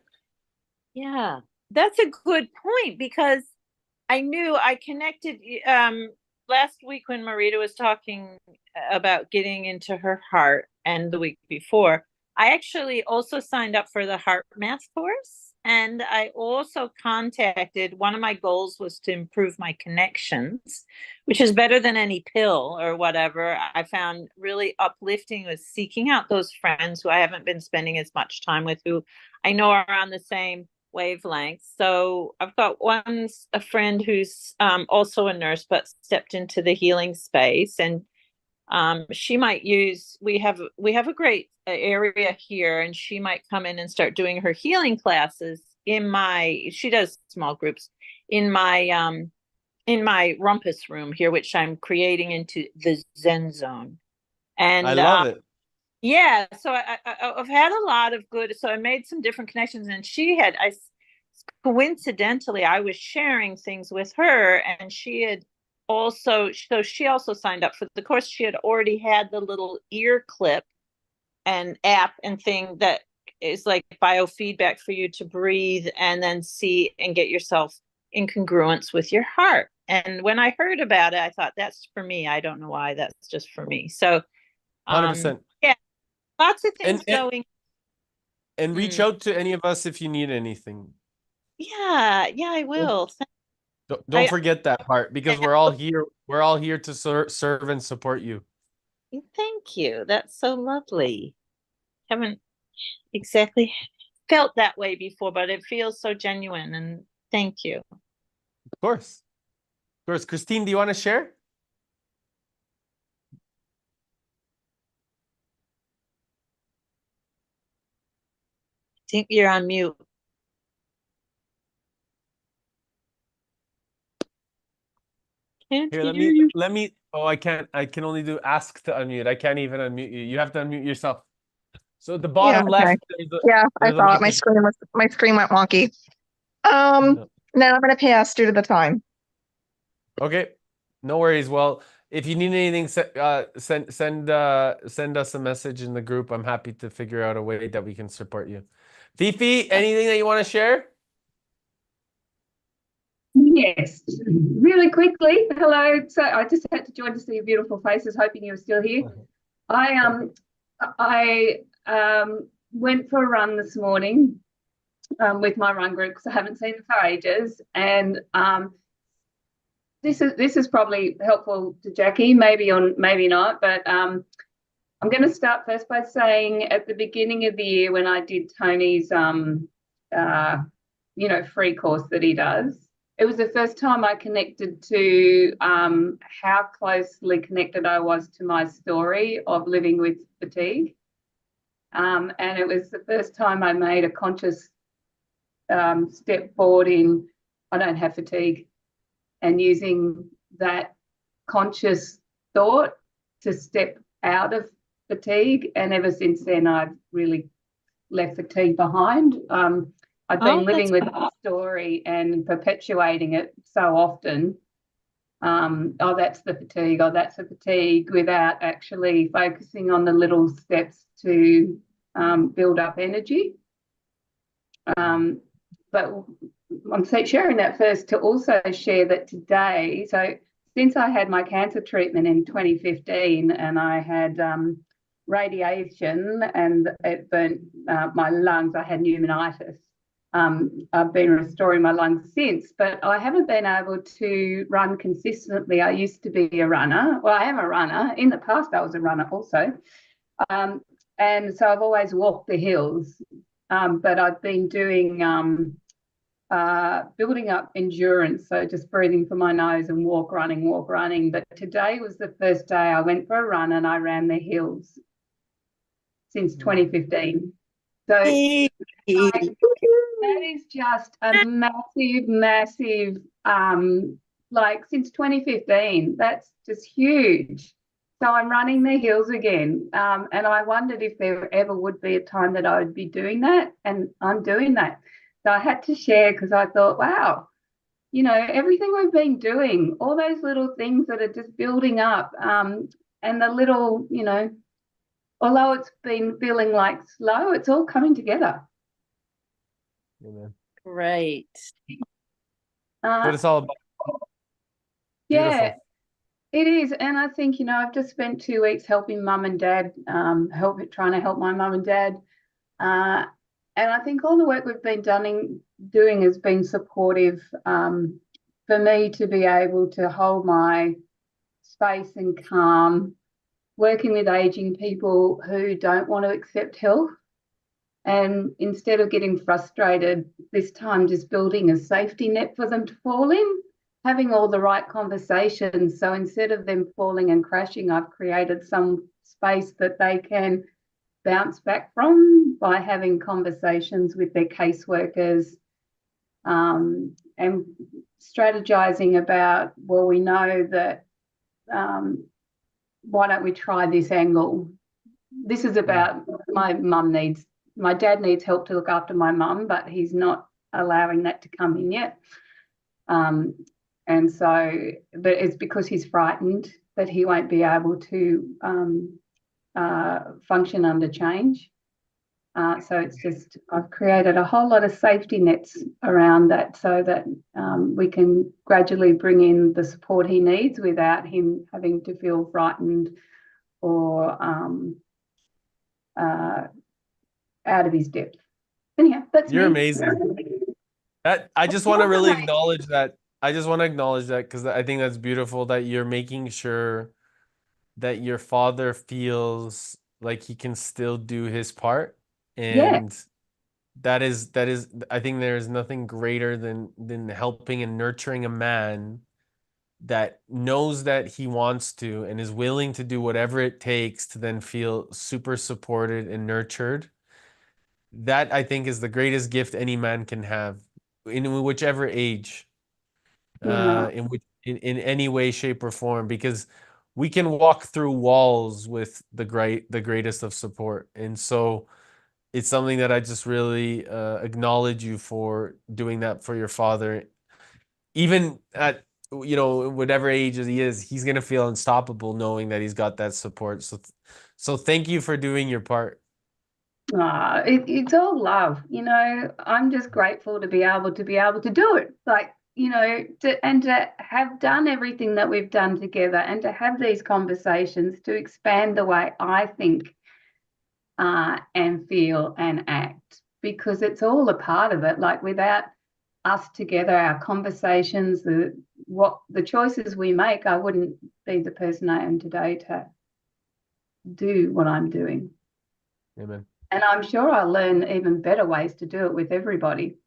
yeah. That's a good point because I knew I connected last week when Marita was talking about getting into her heart, and the week before. I actually also signed up for the heart math course, and I also contacted, one of my goals was to improve my connections, which is better than any pill or whatever. I found really uplifting was seeking out those friends who I haven't been spending as much time with, who I know are on the same wavelength. So I've got a friend who's also a nurse but stepped into the healing space, and she might use, we have a great area here, and she might come in and start doing her healing classes she does small groups in my rumpus room here, which I'm creating into the Zen zone. I And love it. yeah, so I've had a lot of good. So I made some different connections, and coincidentally, I was sharing things with her, and she also signed up for the course. She had already had the little ear clip and app and thing that is like biofeedback for you to breathe and then see and get yourself in congruence with your heart. And when I heard about it, I thought, that's for me. I don't know why, that's just for me. So 100%. yeah, lots of And, things and going. and reach out to any of us if you need anything. Yeah, I will. Don't forget that part, because we're all here. We're all here to serve and support you. Thank you. That's so lovely. Haven't exactly felt that way before, but it feels so genuine, and thank you. Of course. Of course. Christine, do you want to share? I think you're on mute. Can't Here, hear you. let me. Oh, I can't. I can only do ask to unmute. I can't even unmute you. You have to unmute yourself. So at the Yeah, bottom okay. left, Yeah, I there's a thought mic. my screen went wonky. No. No, I'm gonna pass due to the time. Okay, no worries. Well, if you need anything, send us a message in the group. I'm happy to figure out a way that we can support you. Fifi, anything that you want to share? Yes, really quickly. Hello. So I just had to join to see your beautiful faces, hoping you were still here. I went for a run this morning with my run group because I haven't seen them for ages, and this is probably helpful to Jackie, maybe not, but I'm going to start first by saying at the beginning of the year when I did Tony's free course that he does. It was the first time I connected to how closely connected I was to my story of living with fatigue. And it was the first time I made a conscious step forward in, I don't have fatigue, and using that conscious thought to step out of fatigue. And ever since then, I've really left fatigue behind. I've been living with the story and perpetuating it so often. Oh, that's the fatigue. Oh, that's the fatigue, without actually focusing on the little steps to build up energy. But I'm sharing that first to also share that today, so since I had my cancer treatment in 2015 and I had radiation and it burnt my lungs, I had pneumonitis. I've been restoring my lungs since, but I haven't been able to run consistently. I used to be a runner. Well, I am a runner. In the past, I was a runner also. And so I've always walked the hills, but I've been doing building up endurance, so just breathing for my nose and walk running. But today was the first day I went for a run and I ran the hills since 2015. So that is just a massive since 2015, that's just huge. So I'm running the hills again, and I wondered if there ever would be a time that I would be doing that, and I'm doing that. So I had to share because I thought, wow, everything we've been doing, all those little things that are just building up, and the little, although it's been feeling like slow, it's all coming together. Amen. Great. What it's all about. Yeah, Beautiful. it is. And I think, I've just spent 2 weeks helping mum and dad, trying to help my mum and dad. And I think all the work we've been doing has been supportive for me to be able to hold my space and calm, working with aging people who don't want to accept help. And instead of getting frustrated, this time just building a safety net for them to fall in, having all the right conversations. So instead of them falling and crashing, I've created some space that they can bounce back from by having conversations with their caseworkers, and strategizing about, well, we know that, why don't we try this angle? This is about my dad needs help to look after my mum, but he's not allowing that to come in yet. And so, but it's because he's frightened that he won't be able to function under change. So it's just, I've created a whole lot of safety nets around that so that we can gradually bring in the support he needs without him having to feel frightened or out of his depth. Anyhow, that's You're me. amazing. I just want to really acknowledge that. I just want to acknowledge that because I think that's beautiful that you're making sure that your father feels like he can still do his part. And that is I think there is nothing greater than helping and nurturing a man that knows that he wants to and is willing to do whatever it takes to then feel super supported and nurtured. That I think is the greatest gift any man can have in whichever age, in any way, shape, or form, because we can walk through walls with the greatest of support. And so it's something that I just really acknowledge you for doing that for your father. Even at whatever age he is, he's gonna feel unstoppable knowing that he's got that support. So thank you for doing your part. It's all love, I'm just grateful to be able to do it, to have done everything that we've done together and to have these conversations to expand the way I think and feel and act, because it's all a part of it. Like, without us together, our conversations, the choices we make, I wouldn't be the person I am today to do what I'm doing. Amen. And I'm sure I'll learn even better ways to do it with everybody.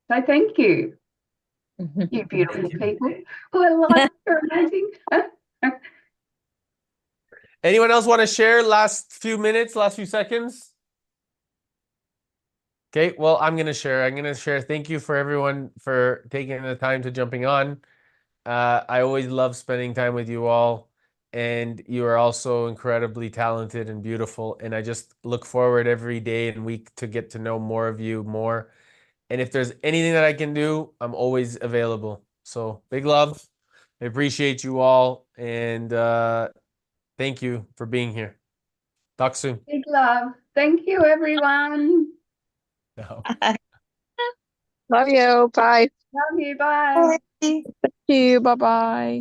So thank you, you beautiful people. Oh, I like you're amazing. Anyone else want to share last few minutes, last few seconds? Okay, well, I'm going to share. Thank you for everyone for taking the time to jumping on. I always love spending time with you all, and you are also incredibly talented and beautiful. And I just look forward every day and week to get to know more of you more. And if there's anything that I can do, I'm always available. So big love. I appreciate you all, and thank you for being here. Talk soon. Big love. Thank you, everyone. No. Love you. Bye. Love you. Bye. Thank you. Bye bye.